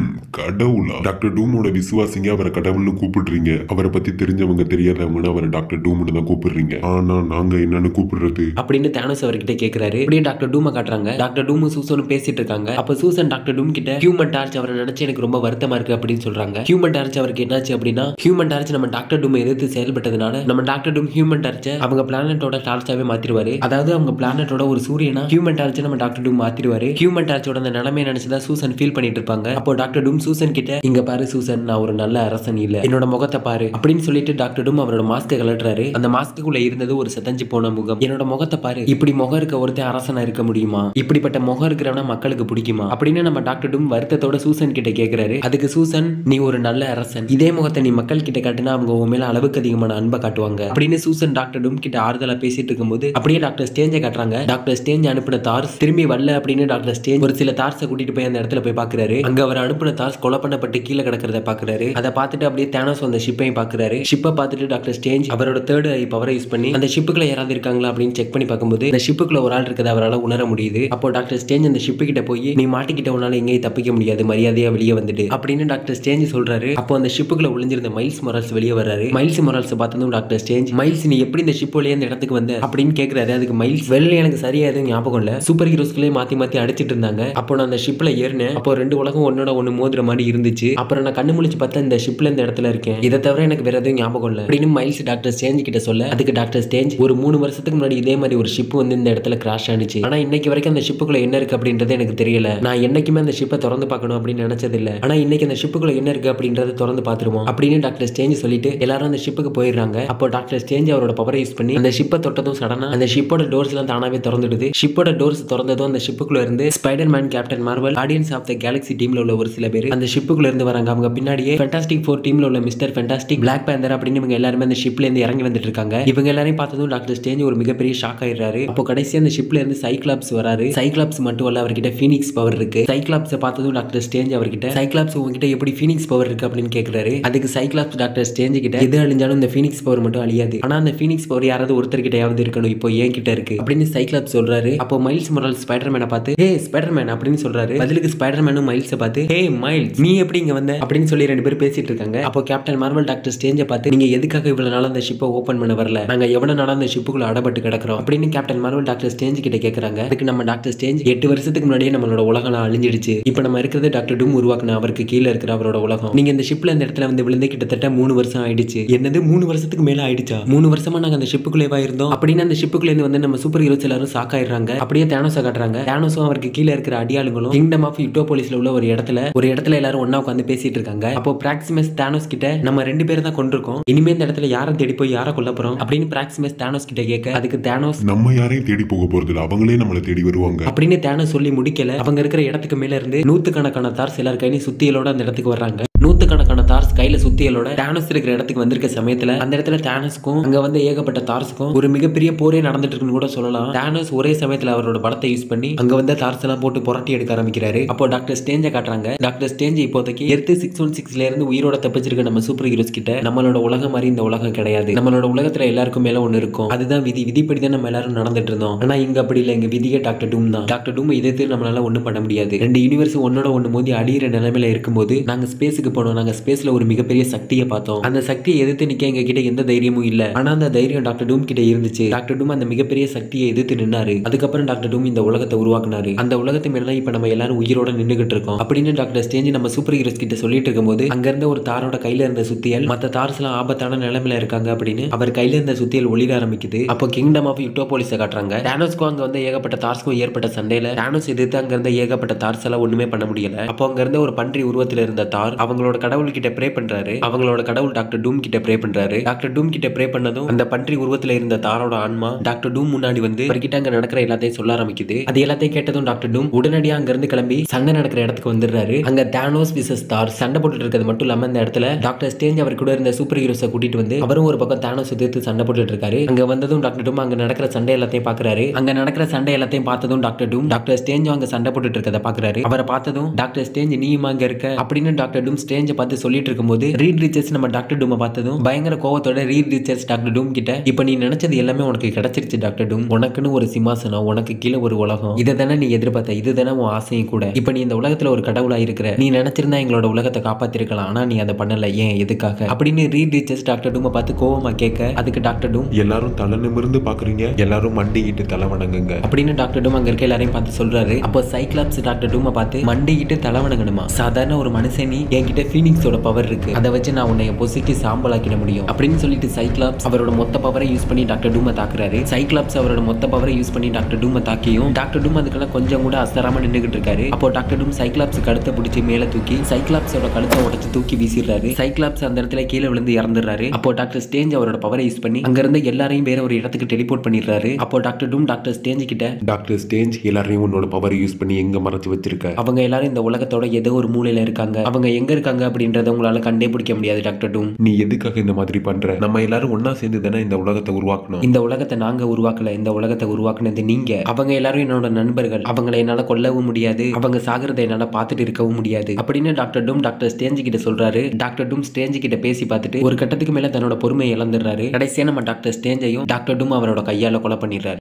கடவுளா? டாக்டர் டூமோட விசுவாசிங்க அவரை கடவுள்னு கூப்பிடுறீங்க, அவரை பத்தி தெரிஞ்சவங்க தெரியாதவங்க அவரை டாக்டர் டூம்னு தான் கூப்பிடுறீங்க, ஆனா நாங்க என்னன்னு கூப்பிடுறது அப்படின்னு தானோஸ் அவர்கிட்ட கேட்கிறாரு. அப்படியே டாக்டர் டூமை காட்டுறாங்க. டாக்டர் டூமும் சூசனும் பேசிட்டு இருக்காங்க. அப்ப சூசன் டாக்டர் டூம் கிட்ட ஹியூமன் டார்ச் அவரை நினைச்சு எனக்கு ரொம்ப வருத்தமா இருக்கு அப்படின்னு சொல்றாங்க. ஹியூமன் டார்ச் அவருக்கு என்னாச்சு அப்படின்னா ஹியூமன் டார்ச் நம்ம டாக்டர் டூமை எதிர்த்து செயல்பட்டதுனால நம்ம டாக்டர் டூம் ஹியூமன் டார்ச்சை அவங்க பிளானட்டோட டார்ச்சாவே மாத்திருவாரு. அதாவது அவங்க பிளானட்டோட ஒரு சூரியனா ஹியூமன் டார்ச்சை நம்ம டாக்டர் டூம் மாத்திருவாரு. ஹியூமன் டார்ச்சோட அந்த நிலைமையை நினைச்சுதான் சூசன் ஃபீல் பண்ணிட்டு இருப்பாங்க. அப்போ டாக்டர் டூம் சூசன் கிட்ட இங்க பாரு சூசன், நான் ஒரு நல்ல அரசன் இல்ல, என்னோட முகத்தை பாரு அப்படின்னு சொல்லிட்டு டாக்டர் டூம் அவரோட மாஸ்கை கலட்டுறாரு. அந்த மாஸ்க்குள்ள இருந்தது ஒரு செதஞ்சு போன முகம். என்னோட முகத்தை பாரு, இப்படி முகம் இருக்க ஒருத்தர் அரசனா இருக்க முடியுமா, இப்படிப்பட்ட முகம் இருக்கிறவனா மக்களுக்கு பிடிக்குமா அப்படின்னு நம்ம டாக்டர் டூம் வருத்தத்தோட சூசன் கிட்ட கேட்கிறாரு. அதுக்கு சூசன் நீ ஒரு நல்ல அரசன், இதே முகத்தை நீ மக்கள் கிட்ட காட்டினா அவங்க உன் மேல அளவுக்கு அதிகமான அன்பை காட்டுவாங்க அப்படின்னு சூசன் டாக்டர் டூம் கிட்ட ஆறுதலா பேசிட்டு இருக்கும்போது அப்படியே டாக்டர் ஸ்டேஞ்சை காட்டுறாங்க. டாக்டர் ஸ்டேஞ்ச் அனுப்பின தார்ஸ் திரும்பி வரல அப்படின்னு அப்படின்னு டாக்டர் ஸ்டேஞ்ச் ஒரு சில தார்ஸை கூட்டிட்டு போய் அந்த இடத்துல போய் பாக்குறாரு. அங்க அவர் அனுப்பின தார்ஸ் கொலை பண்ணப்பட்டு கீழே கிடக்கிறத பாக்குறாரு. அதை பார்த்துட்டு அப்படியே தேனோஸ் அந்த ஷிப்பையும் பாக்குறாரு. ஷிப்பை பார்த்துட்டு டாக்டர் ஸ்டேஞ்ச் அவரோட தேர்ட் ஐ பவரை யூஸ் பண்ணி அந்த ஷிப்புக்குள்ள யாராவது இருக்காங்களா அப்படின்னு செக் பண்ணி பார்க்கும்போது அந்த ஷிப்புக்குள்ள ஒரு ஆள் இருக்கிறத அவரால் உணர முடியுது. அப்போ டாக்டர் ஸ்டேஞ்ச் அந்த ஷிப்பு கிட்ட போய் நீ மாட்டிக்கிட்ட உன்னால எங்கேயும் தப்பிக்க முடியாது, மரியாதையா வெளியே வந்துட்டு அப்படின்னு டாக்டர் ஸ்டேஞ்ச் சொல்றாரு. அப்போ அந்த ஷிப்புக்குள்ள ஒளிஞ்சிருந்த மைல்ஸ் மொரால்ஸ் வெளியே வர்றாரு. மைல்ஸ் மொரால்ஸ் பார்த்ததும் டாக்டர் ஸ்டேஞ்ச் மைல்ஸ் நீ எப்படி இந்த ஷிப் வழியா இந்த இடத்துக்கு வந்த அப்படின்னு கேட்கிறாரு. அதுக்கு மைல்ஸ் வெளியே எனக்கு சரியா எதுவும் ஞாபகம் இல்ல, சூப்பர் ஹீரோஸ்களே மாத்தி மாத்தி அடிச்சிட்டு இருந்தாங்க. அப்போ நான் அந்த ஷிப்ல ஏறினேன். அப்போ ரெண்டு உலகம் ஒன்னோட ஒன்னு மோதுற மாதிரி இருந்துச்சு. அப்புறம் நான் கண்ணு முழிச்சு பார்த்தா இந்த ஷிப்ல இந்த இடத்துல இருக்கேன், இதை தவிர எனக்கு வேற எதுவும் ஞாபகம் இல்ல அப்படின்னு மைல்ஸ் டாக்டர் ஸ்டேஞ்ச் கிட்ட சொல்ல அதுக்கு டாக்டர் ஸ்டேஞ்ச் ஒரு 3 வருஷத்துக்கு முன்னாடி இதே மாதிரி ஒரு ஷிப் வந்து இந்த இடத்துல கிராஷ் ஆனிச்சு. ஆனா இன்னைக்கு வரைக்கும் அந்த ஷிப்புக்குள்ள என்ன இருக்கு அப்படின்றது எனக்கு தெரியல. நான் என்னைக்குமே அந்த ஷிப்பை திறந்து பார்க்கணும் அப்படின்னு நினைச்சது இல்ல. ஆனா இன்னைக்கு அந்த ஷிப்புக்குள்ள என்ன இருக்கு அப்படின்றத திறந்து பார்த்துருவோம் அப்படின்னு டாக்டர் ஸ்டேஞ்ச் சொல்லிட்டு எல்லாரும் அந்த ஷிப்புக்கு போயிடுறாங்க. அப்போ டாக்டர் ஸ்டேஞ்ச் அவரோட பவரை யூஸ் பண்ணி அந்த ஷிப்பை தொட்டதும் சடனா அந்த ஷிப்போட டோர்ஸ் எல்லாம் தானாவே திறந்துடுது. ஷிப்போட டோர்ஸ் திறந்ததும் அந்த ஷிப்புக்குள்ள இருந்து Spiderman, Captain Marvel, audience of the galaxy டீம்ல உள்ள ஒரு சில பேர் அந்த ஷிப்புக்குள்ள இருந்து வராங்க. அவங்க பின்னாடியே ஃபேண்டாஸ்டிக் 4 டீம்ல உள்ள மிஸ்டர் ஃபேண்டாஸ்டிக், பிளாக் பேந்தர் அப்படின்னு இவங்க எல்லாருமே அந்த ஷிப்ல இருந்து இறங்கி வந்துட்டு இருக்காங்க. இவங்க எல்லாரையும் பார்த்ததும் டாக்டர் ஸ்டேஞ்ச் ஒரு மிகப்பெரிய ஷாக் ஆயிடுறாரு. அப்போ கடைசியா அந்த ஷிப்ல இருந்து சைக்ளாப்ஸ் வராரு. சைக்ளாப்ஸ் மட்டும் இல்ல, அவர்கிட்ட ஃபீனிக்ஸ் பவர் இருக்கு. சைக்ளாப்ஸை பார்த்ததும் டாக்டர் ஸ்டேஞ்ச் அவர்கிட்ட சைக்ளாப்ஸ் உங்ககிட்ட எப்படி ஃபீனிக்ஸ் பவர் இருக்கு அப்படின்னு கேட்கிறாரு. அதுக்கு சைக்ளாப்ஸ் டாக்டர் ஸ்டேஞ்ச் கிட்ட எது அழிஞ்சாலும் இந்த ஃபீனிக்ஸ் பவர் மட்டும் அழியாது, ஆனா அந்த ஃபீனிக்ஸ் பவர் யாராவது ஒருத்தர் கிட்டயாவது இருக்கணும், இப்போ ஏன் கிட்ட இருக்கு அப்படின்னு சைக்ளாப்ஸ் சொல்றாரு. அப்போ மைல்ஸ் மொரால்ஸ் ஸ்பைடர்மேனை பார்த்து ஹே ஸ்பைடர்மேன் அப்படின்னு சொல்றாரு. பதிலுக்கு ஸ்பைடர்மேனும் மைல்ஸை பார்த்து ஹே மைல்ஸ் நீ எப்படி இங்க வந்த அப்படின்னு சொல்லி ரெண்டு பேரும் பேசிட்டு இருக்காங்க. அப்போ கேப்டன் மார்வல் டாக்டர் ஸ்டேஞ்சை பார்த்து நீங்க எதுக்காக இவ்வளவு நாள் அந்த ஷிப்பை ஓபன் பண்ண வரல, நாங்க எவ்வளவு நாள் அந்த ஷிப்புக்குள்ள அடப்பட்டு கிடக்கிறோம் அப்படின்னு கேப்டன் மார்வல் டாக்டர் ஸ்டேஞ்ச் கிட்ட கேக்குறாங்க. அதுக்கு நம்ம டாக்டர் ஸ்டேஞ்ச் 8 வருஷத்துக்கு முன்னாடியே நம்மளோட உலகம் அழிஞ்சிடுச்சு, இப்போ நம்ம இருக்கிறது டாக்டர் டூம் உருவாக்குன அவருக்கு கீழே இருக்கிற அவரோட உலகம். நீங்க இந்த ஷிப்ல இந்த இடத்துல வந்து விழுந்து கிட்டத்தட்ட 3 வருஷம் ஆயிடுச்சு. என்னது 3 வருஷத்துக்கு மேல ஆயிடுச்சா? 3 வருஷமா நாங்க அந்த ஷிப்புக்குள்ளேவா இருந்தோம் அப்படின்னு அந்த ஷிப்புக்குள்ள இருந்து வந்து நம்ம சூப்பர் ஹீரோஸ் எல்லாரும் ஷாக் ஆயிடுறாங்க. அப்படியே தேனோஸை காட்டுறாங்க. தேனோஸும் அவருக்கு கீழே இருக்கிற அடியாளுங்களும் கிங்டம் ஆஃப் யூட்டோபோலிஸ்ல உள்ள ஒரு இடத்துல எல்லாரும் ஒண்ணா உட்கார்ந்து பேசிட்டு இருக்காங்க. அப்போ பிராக்சிமஸ் தேனோஸ் கிட்ட நம்ம 2 பேரை தான் கொண்டிருக்கோம், இனிமே இந்த இடத்துல யாரை தேடி போய் யாரை கொல்ல போறோம் அப்படின்னு பிராக்சிமஸ் தேனோஸ் கிட்ட கேட்க அதுக்கு தேனோஸ் நம்ம யாரையும் தேடி போக போறது இல்ல, அவங்களே நம்மளை தேடி வருவாங்க அப்படின்னு தேனோஸ் சொல்லி முடிக்கல. அவங்க இருக்கிற இடத்துக்கு மேல இருந்து நூத்துக்கணக்கான தார்ஸ் எல்லார் கையிலும் சுத்தியலோட அந்த இடத்துக்கு வர்றாங்க. நூத்துக்கணக்கான தார்ஸ் கையில சுத்தியலோட தேனோஸ் இருக்கிற இடத்துக்கு வந்திருக்க சமயத்துல அந்த இடத்துல தேனோஸ்க்கும் அங்க வந்து ஏகப்பட்ட தார்ஸ்க்கும் ஒரு மிகப்பெரிய போரே நடந்துட்டு இருக்குன்னு கூட சொல்லலாம். தேனோஸ் ஒரே சமயத்துல அவரோட பலத்தை யூஸ் பண்ணி அங்க வந்து தார்ஸ் எல்லாம் போட்டு புரட்டி எடுக்க ஆரம்பிக்கிறாரு. அப்போ டாக்டர் ஸ்டேஞ்சை காட்டுறாங்க. டாக்டர் ஸ்டேஞ்ச் இப்போதைக்கு எர்த் 616ல இருந்து உயிரோட தப்பிச்சிருக்க நம்ம சூப்பர் ஹீரோஸ் கிட்ட நம்மளோட உலகம் மாதிரி இந்த உலகம் கிடையாது, நம்மளோட உலகத்துல எல்லாருக்கும் மேல ஒண்ணு இருக்கும், அதுதான் விதி. விதிப்படி தான் நம்ம எல்லாரும் நடந்துட்டு இருந்தோம். ஆனா இங்க அப்படி இல்ல, எங்க விதியே டாக்டர் டூம் தான். டாக்டர் டூம் எதிர்த்து நம்மளால ஒண்ணும் பண்ண முடியாது. 2 யூனிவர்ஸ் ஒன்னோட ஒண்ணு மோதி அழியிற நிலைமையில இருக்கும்போது நாங்க ஸ்பேஸுக்கு போனோம். நாங்க ஸ்பேஸ்ல ஒரு மிகப்பெரிய சக்தியை பார்த்தோம். அந்த சக்தியை எதிர்த்து நிக்க எங்க கிட்ட எந்த தைரியமும் இல்ல. ஆனா அந்த தைரியம் டாக்டர் டூம் கிட்ட இருந்துச்சு. டாக்டர் டூம் அந்த மிகப்பெரிய சக்தியை எதிர்த்து நின்னாரு. அதுக்கப்புறம் டாக்டர் டூம் இந்த உலகத்தை உருவாக்குனாரு. அந்த உலகத்து மேல இப்ப நம்ம எல்லாரும் உயிரோட நின்னுகிட்டு இருக்கோம் அப்படின்னு டாக்டர் ஸ்டேஞ்ச் நம்ம சூப்பர் ஹீரோஸ் கிட்ட சொல்லிட்டு இருக்கும்போது அங்க இருந்த ஒரு தாரோட கையில இருந்த சுத்தியல் மத்த தார்ஸ் எல்லாம் ஆபத்தான நிலைமையில இருக்காங்க அப்படின்னு அவர் கையில இருந்த சுத்தியல் ஒளிர ஆரம்பிக்குது. அப்போ கிங்டம் ஆஃப் யூட்டோபோலிஸை காட்டுறாங்க. தேனோஸ்க்கும் அங்க வந்து ஏகப்பட்ட தார்ஸ்க்கும் ஏற்பட்ட சண்டையில தேனோஸ் எதிர்த்து அங்க இருந்த ஏகப்பட்ட தார்ஸ் எல்லாம் ஒண்ணுமே பண்ண முடியல. அப்போ அங்க இருந்த ஒரு பன்றி உருவத்துல இருந்த தார் அவங்களோட கடவுள் கிட்ட ப்ரே பண்றாரு. அவங்களோட கடவுள் டாக்டர் டூம் கிட்ட ப்ரே பண்றாரு. டாக்டர் டூம் கிட்ட ப்ரே பண்ணதும் அந்த பன்றி உருவத்துல இருந்த தாரோட ஆன்மா டாக்டர் டூம் முன்னாடி வந்து அவர்கிட்ட அங்க நடக்கிற எல்லாத்தையும் சொல்ல ஆரம்பிக்குது. அது எல்லாத்தையும் கேட்டதும் டாக்டர் டூம் உடனடியா அங்க இருந்து கிளம்பி சண்டை நடக்கிற இடத்துக்கு வந்துடுறாரு. அங்க தேனோஸ் விசஸ் தார் சண்டை போட்டுட்டு இருக்கிறது மட்டும் இல்லாம இந்த இடத்துல டாக்டர் ஸ்டேஞ்ச் அவர் கூட இருந்த சூப்பர் ஹீரோஸை கூட்டிட்டு வந்து அவரும் ஒரு பக்கம் தேனோஸ் எதிர்த்து சண்டை போட்டுட்டு இருக்காரு. அங்க வந்ததும் டாக்டர் டூம் அங்க நடக்கிற சண்டை எல்லாத்தையும் பாக்குறாரு. அங்க நடக்கிற சண்டை எல்லாத்தையும் பார்த்ததும் டாக்டர் ஸ்டேஞ்ச் அங்க சண்டை போட்டுட்டு இருக்கதை பாக்குறாரு. அவரை பார்த்ததும் டாக்டர் ஸ்டேஞ்ச் நீயுமா அங்க இருக்க அப்படின்னு டாக்டர் டூம் ஸ்டேஞ்சை பார்த்து சொல்லிட்டு இருக்கும்போது ரீட் ரிச்சர்ஸ் நம்ம டாக்டர் டூமை பார்த்ததும் பயங்கர கோவத்தோட ரீட் ரிச்சர்ஸ் டாக்டர் டூம் கிட்ட இப்ப நீ நினைச்சது எல்லாமே உனக்கு கிடைச்சிருச்சு டாக்டர் டூம், உனக்குன்னு ஒரு சிம்மாசனம், உனக்கு கீழே ஒரு உலகம், இதை தானே நீ எதிர்பார்த்த, இதுதானே உன் ஆசையும் கூட. இப்ப நீ இந்த உலகத்துல ஒரு கடவுளா இருக்கிற, நீ நினைச்சிருந்தா எங்களோட உலகத்தை காப்பாத்திருக்கலாம், ஆனா நீ அதை பண்ணல, ஏன் எதுக்காக அப்படின்னு ரீட் ரிச்சர்ஸ் டாக்டர் டூமை பார்த்து கோவமா கேட்க அதுக்கு டாக்டர் டூம் எல்லாரும் தலை நிமிர்ந்து பாக்குறீங்க, எல்லாரும் மண்டிக்கிட்டு தலை வணங்குங்க அப்படின்னு டாக்டர் டூம் அங்க இருக்க எல்லாரையும் பார்த்து சொல்றாரு. அப்போ சைக்ளாப்ஸ் டாக்டர் டூமை பார்த்து மண்டிக்கிட்டு தலை வணங்கணுமா, சாதாரண ஒரு மனுஷனி என்கிட்ட ஃபீனிக்ஸோட பவர் இருக்கு, அதை வச்சு நான் உன்னை பொசிக்கு சாம்பலாக்கிட முடியும் அப்படின்னு சொல்லிட்டு சைக்ளாப்ஸ் அவரோட மொத்த பவரை யூஸ் பண்ணி டாக்டர் டூமை தாக்குறாரு. சைக்ளாப்ஸ் அவரோட மொத்த பவரை யூஸ் பண்ணி டாக்டர் டூமை தாக்கியும் டாக்டர் டூம் அதுக்கெல்லாம் கொஞ்சம் கூட அசராம நின்றுகிட்டு இருக்காரு. அப்போ டாக்டர் டூம் சைக்ளாப்ஸ் கழுத்தை பிடிச்சி மேல தூக்கி சைக்ளாப்ஸோட கழுத்தை உடைச்சு தூக்கி வீசிடுறாரு. சைக்ளாப்ஸ் அந்த இடத்துல கீழே விழுந்து இறந்துடுறாரு. அப்போ டாக்டர் ஸ்டேஞ்ச் அவரோட பவரை யூஸ் பண்ணி அங்க இருந்து எல்லாரையும் வேற ஒரு இடத்துக்கு டெலிபோர்ட் பண்ணிடுறாரு. அப்போ டாக்டர் டூம் டாக்டர் ஸ்டேஞ்ச் கிட்ட டாக்டர் ஸ்டேஞ்ச் எல்லாரையும் உன்னோட பவர் யூஸ் பண்ணி எங்க மறைச்சு வச்சிருக்க, அவங்க எல்லாரும் இந்த உலகத்தோட ஏதோ ஒரு மூலையில இருக்காங்க, அவங்க எங்க இருக்காங்க அப்படின்றத உங்களால கண்டே பிடிக்க முடியாது டாக்டர் டூம். நீ எதுக்காக இந்த மாதிரி பண்ற? நம்ம எல்லாரும் ஒன்னா சேர்ந்து தானே இந்த உலகத்தை உருவாக்கணும். இந்த உலகத்தை நாங்க உருவாக்கல, இந்த உலகத்தை உருவாக்குனது நீங்க. அவங்க எல்லாரும் என்னோட நண்பர்கள், அவங்களை என்னால கொல்லவும் முடியாது, அவங்க சாகிறத என்னால பார்த்துட்டு இருக்கவும் முடியாது அப்படின்னு டாக்டர் டூம் டாக்டர் ஸ்ட்ரேஞ்ச் கிட்ட சொல்றாரு. டாக்டர் டூம் ஸ்ட்ரேஞ்ச் கிட்ட பேசி பார்த்துட்டு ஒரு கட்டத்துக்கு மேல தன்னோட பொறுமையை இழந்துடுறாரு. கடைசியா நம்ம டாக்டர் ஸ்ட்ரேஞ்சையும் டாக்டர் டூம் அவரோட கையால கொலை பண்ணிடுறாரு.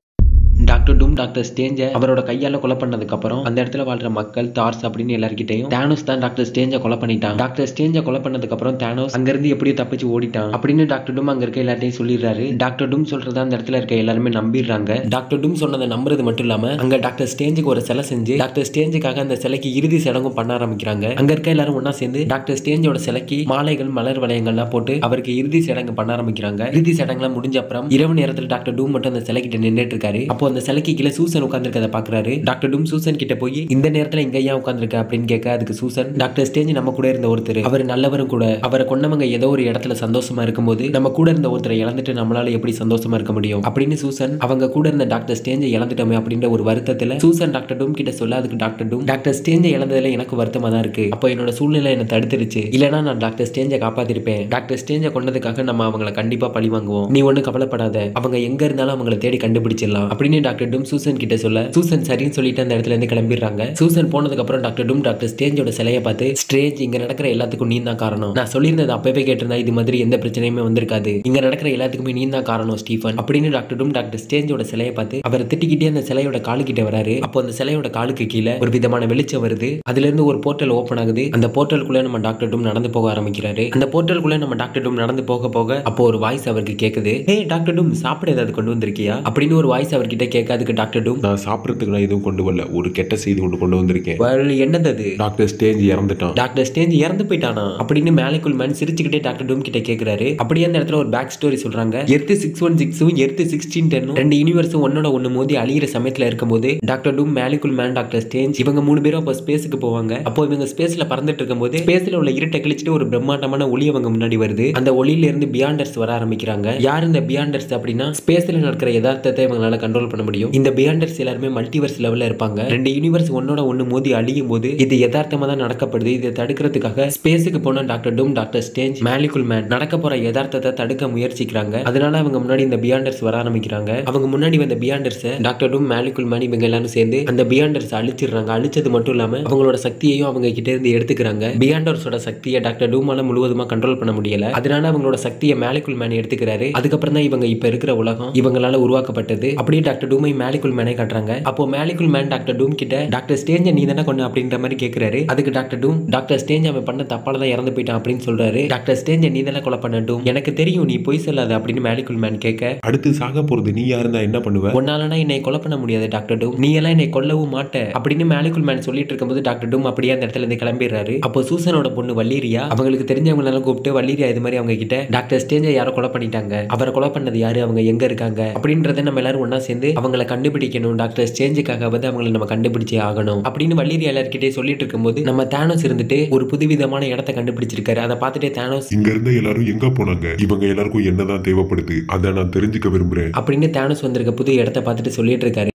டாக்டர் டூம் டாக்டர் ஸ்ட்ரேஞ்சை அவரோட கையால கொலை பண்ணதுக்கு அப்புறம் அந்த இடத்துல வாழ்ற மக்கள் தார்ஸ் அப்படின்னு எல்லார்கிட்டையும் தானோஸ் தான் டாக்டர் ஸ்ட்ரேஞ்சை கொலை பண்ணிட்டான். டாக்டர் ஸ்ட்ரேஞ்சை கொலை பண்ணதுக்கு அப்புறம் தானோஸ் அங்க இருந்து எப்படியோ தப்பிச்சு ஓடிட்டான் அப்படின்னு டாக்டர் டூம் அங்க இருக்க எல்லார்ட்டையும் சொல்லிடுறாரு. டாக்டர் டூம் சொல்றத அந்த இடத்துல இருக்க எல்லாருமே நம்பிடுறாங்க. டாக்டர் டூம் சொன்னதை நம்புறது மட்டும் இல்லாம அங்க டாக்டர் ஸ்ட்ரேஞ்சுக்கு ஒரு சிலை செஞ்சு டாக்டர் ஸ்ட்ரேஞ்சுக்காக அந்த சிலைக்கு இறுதி சடங்கும் பண்ண ஆரம்பிக்கிறாங்க. அங்க இருக்க எல்லாரும் ஒன்னா சேர்ந்து டாக்டர் ஸ்ட்ரேஞ்சோட சிலைக்கு மாலைகள் மலர் வளையங்கள்லாம் போட்டு அவருக்கு இறுதி சடங்கு பண்ண ஆரம்பிக்கிறாங்க. இறுதி சடங்குலாம் முடிஞ்ச அப்புறம் இரவு நேரத்தில் டாக்டர் டூம் மட்டும் அந்த சிலை கிட்ட நின்றுட்டு இருக்காரு. அப்போ அந்த சிலைக்கு கீழே சூசன் உட்கார்ந்திருக்கத பாக்குறாரு. டாக்டர் டூம் சூசன் கிட்ட போய் இந்த நேரத்துல இங்க ஏன் உட்கார்ந்திருக்க அப்படின்னு கேட்க அதுக்கு சூசன் டாக்டர் ஸ்ட்ரேஞ்ச் நம்ம கூட இருந்த ஒருத்தர், அவர் நல்லவரும் கூட, அவரை கொன்னவங்க ஏதோ ஒரு இடத்துல சந்தோஷமா இருக்கும்போது நம்ம கூட இருந்த ஒருத்தரை இழந்துட்டு நம்மளால எப்படி சந்தோஷமா இருக்க முடியும் அப்படின்னு சூசன் அவங்க கூட இருந்த டாக்டர் ஸ்ட்ரேஞ்சை இழந்துட்டோமே அப்படின்ற ஒரு வருத்தத்துல சூசன் டாக்டர் டூம் கிட்ட சொல்ல அதுக்கு டாக்டர் டூம் டாக்டர் ஸ்ட்ரேஞ்சை இழந்ததுல எனக்கு வருத்தமா தான் இருக்கு, அப்போ என்னோட சூழ்நிலை என்ன தடுத்துருச்சு, இல்லனா நான் டாக்டர் ஸ்ட்ரேஞ்சை காப்பாத்திருப்பேன், டாக்டர் ஸ்ட்ரேஞ்சை கொண்டதுக்காக நம்ம அவங்களை கண்டிப்பா பழி வாங்குவோம், நீ ஒண்ணு கவலைப்படாத, அவங்க எங்க இருந்தாலும் அவங்களை தேடி கண்டுபிடிச்சிடலாம் அப்படின்னு டாக்டர் டூம் சூசன் கிட்ட சொல்ல சூசன் சரின்னு சொல்லிட்டு அந்த இடத்துல இருந்து கிளம்பிடுறாங்க. சூசன் போனதுக்கு அப்புறம் டாக்டர் டூம் டாக்டர் ஸ்ட்ரேஞ்சோட சிலையை பார்த்து ஸ்ட்ரேஞ்ச் இங்க நடக்கிற எல்லாத்துக்கும் நீ தான் காரணம், நான் சொல்லியிருந்தது அப்பவே கேட்டிருந்தா இது மாதிரி எந்த பிரச்சனையுமே வந்திருக்காது, இங்க நடக்கிற எல்லாத்துக்குமே நீ தான் காரணம் ஸ்டீஃபன் அப்படின்னு டாக்டர் டூம் டாக்டர் ஸ்ட்ரேஞ்சோட சிலையை பார்த்து அவரை திட்டிக்கிட்டே அந்த சிலையோட காலு கிட்ட வராரு. அப்போ அந்த சிலையோட காலுக்கு கீழே ஒரு விதமான வெளிச்சம் வருது. அதுல இருந்து ஒரு போர்ட்டல் ஓபன் ஆகுது. அந்த போர்ட்டலுக்குள்ள நம்ம டாக்டர் டூம் நடந்து போக ஆரம்பிக்கிறாரு. அந்த போர்ட்டலுக்குள்ள நம்ம டாக்டர் டூம் நடந்து போக போக அப்போ ஒரு வாய்ஸ் அவருக்கு கேக்குது, ஹே டாக்டர் டூம் சாப்பிட ஏதாவது கொண்டு வந்திருக்கியா அப்படின்னு ஒரு வாய்ஸ் அவர்கிட்ட கேட்காதுக்கு டாக்டர் டூம் நான் சாப்பிடறதுக்கு நான் எதுவும் கொண்டு வரல, ஒரு கெட்ட செய்தி ஒன்று கொண்டு வந்திருக்கேன். என்னது அது? டாக்டர் ஸ்ட்ரேஞ்ச் இறந்துட்டான். டாக்டர் ஸ்ட்ரேஞ்ச் இறந்து போயிட்டானா அப்படின்னு மேலிகுல் மேன் சிரிச்சுக்கிட்டே டாக்டர் டூம் கிட்ட கேக்குறாரு. அப்படியே அந்த இடத்துல ஒரு பேக் ஸ்டோரி சொல்றாங்க. எர்த் 616 எர்த் 1610 ரெண்டு யூனிவர்ஸும் ஒன்னோட ஒண்ணு மோதி அழியிற சமயத்துல இருக்கும்போது டாக்டர் டூம் மேலிகுல் மேன் டாக்டர் ஸ்ட்ரேஞ்ச் இவங்க மூணு பேரும் அப்போ ஸ்பேஸுக்கு போவாங்க. அப்போ இவங்க ஸ்பேஸ்ல பறந்துட்டு இருக்கும்போது ஸ்பேஸ்ல உள்ள இருட்டை கிழிச்சிட்டு ஒரு பிரம்மாண்டமான ஒளி அவங்க முன்னாடி வருது. அந்த ஒளியில இருந்து பியாண்டர்ஸ் வர ஆரம்பிக்கிறாங்க. யார் இந்த பியாண்டர்ஸ் அப்படின்னா ஸ்பேஸ்ல நடக்கிற யதார்த்தத்தை இவங்களால கண்ட்ரோல் பண்ண முடியும். இந்த பியாண்டர்ஸ் எல்லாருமே மல்டிவர்ஸ் லெவல்ல இருப்பாங்க. ரெண்டு யூனிவர்ஸ் ஒன்னோட ஒண்ணு மோதி அழியும் போது இது யதார்த்தமா தான் நடக்கப்படுது. இதை தடுக்கிறதுக்காக ஸ்பேஸுக்கு போன டாக்டர் டூம் டாக்டர் ஸ்ட்ரேஞ்ச் மேலிகுல் மேன் நடக்க போற யதார்த்தத்தை தடுக்க முயற்சிக்கிறாங்க. அதனால அவங்க முன்னாடி இந்த பியாண்டர்ஸ் வர ஆரம்பிக்கிறாங்க. அவங்க முன்னாடி வந்த பியாண்டர்ஸ் டாக்டர் டூம் மேலிகுல் மேன் இவங்க எல்லாரும் சேர்ந்து அந்த பியாண்டர்ஸ் அழிச்சிடுறாங்க. அழிச்சது மட்டும் இல்லாம அவங்களோட சக்தியையும் அவங்க கிட்ட இருந்து எடுத்துக்கிறாங்க. பியாண்டர்ஸோட சக்தியை டாக்டர் டூமால முழுவதுமா கண்ட்ரோல் பண்ண முடியல. அதனால அவங்களோட சக்தியை மேலிகுல் மேன் எடுத்துக்கிறாரு. அதுக்கப்புறம் தான் இவங்க இப்ப இருக்கிற உலகம் இவங்களால உருவாக்கப்பட்டது. அப்படியே டாக்டர் டூமை மேலிகுல் மேனை காட்டுறாங்க. அப்போ மேலிகுல் மேன் டாக்டர் டூம் கிட்ட டாக்டர் ஸ்ட்ரேஞ்ச் நீ தானே கொண்டு அப்படின்ற மாதிரி கேட்கிறாரு. அதுக்கு டாக்டர் டூம் டாக்டர் ஸ்ட்ரேஞ்ச் அவன் பண்ண தப்பால தான் இறந்து போயிட்டான் அப்படின்னு சொல்றாரு. டாக்டர் ஸ்ட்ரேஞ்ச் நீ தானே கொலை பண்ண டூம், எனக்கு தெரியும் நீ பொய் சொல்லாத அப்படின்னு மேலிகுல் மேன் கேட்க அடுத்து சாக போறது நீ யாருந்தா என்ன பண்ணுவ, உன்னாலனா என்னை கொலை பண்ண முடியாது டாக்டர் டூம், நீ எல்லாம் என்னை கொல்லவும் மாட்ட அப்படின்னு மேலிகுல் மேன் சொல்லிட்டு இருக்கும்போது டாக்டர் டூம் அப்படியே அந்த இடத்துல இருந்து கிளம்பிடுறாரு. அப்போ சூசனோட பொண்ணு வல்லீரியா அவங்களுக்கு தெரிஞ்சவங்க எல்லாம் கூப்பிட்டு வல்லீரியா இது மாதிரி அவங்க கிட்ட டாக்டர் ஸ்ட்ரேஞ்சை யாரோ கொலை பண்ணிட்டாங்க, அவரை கொலை பண்ணது யாரு, அவங்க எங்க இருக்காங்க அப்படின்றத நம்ம எல்லாரும் ஒன்னா சேர்ந்து அவங்களை கண்டுபிடிக்கணும், டாக்டர் ஸ்ட்ரேஞ்சுக்காக வந்து அவங்களை நம்ம கண்டுபிடிச்சே ஆகணும் அப்படின்னு வல்லீரியா எல்லார்கிட்டே சொல்லிட்டு இருக்கும்போது நம்ம தானோஸ் இருந்துட்டு ஒரு புதுவிதமான இடத்தை கண்டுபிடிச்சிருக்காரு. அதை பார்த்துட்டு தானோஸ் இங்க இருந்த எல்லாரும் எங்க போனாங்க, இவங்க எல்லாருக்கும் என்னதான் தேவைப்படுது அதை நான் தெரிஞ்சுக்க விரும்புறேன் அப்படின்னு தானோஸ் வந்திருக்க புது இடத்தை பார்த்துட்டு சொல்லிட்டு இருக்காரு.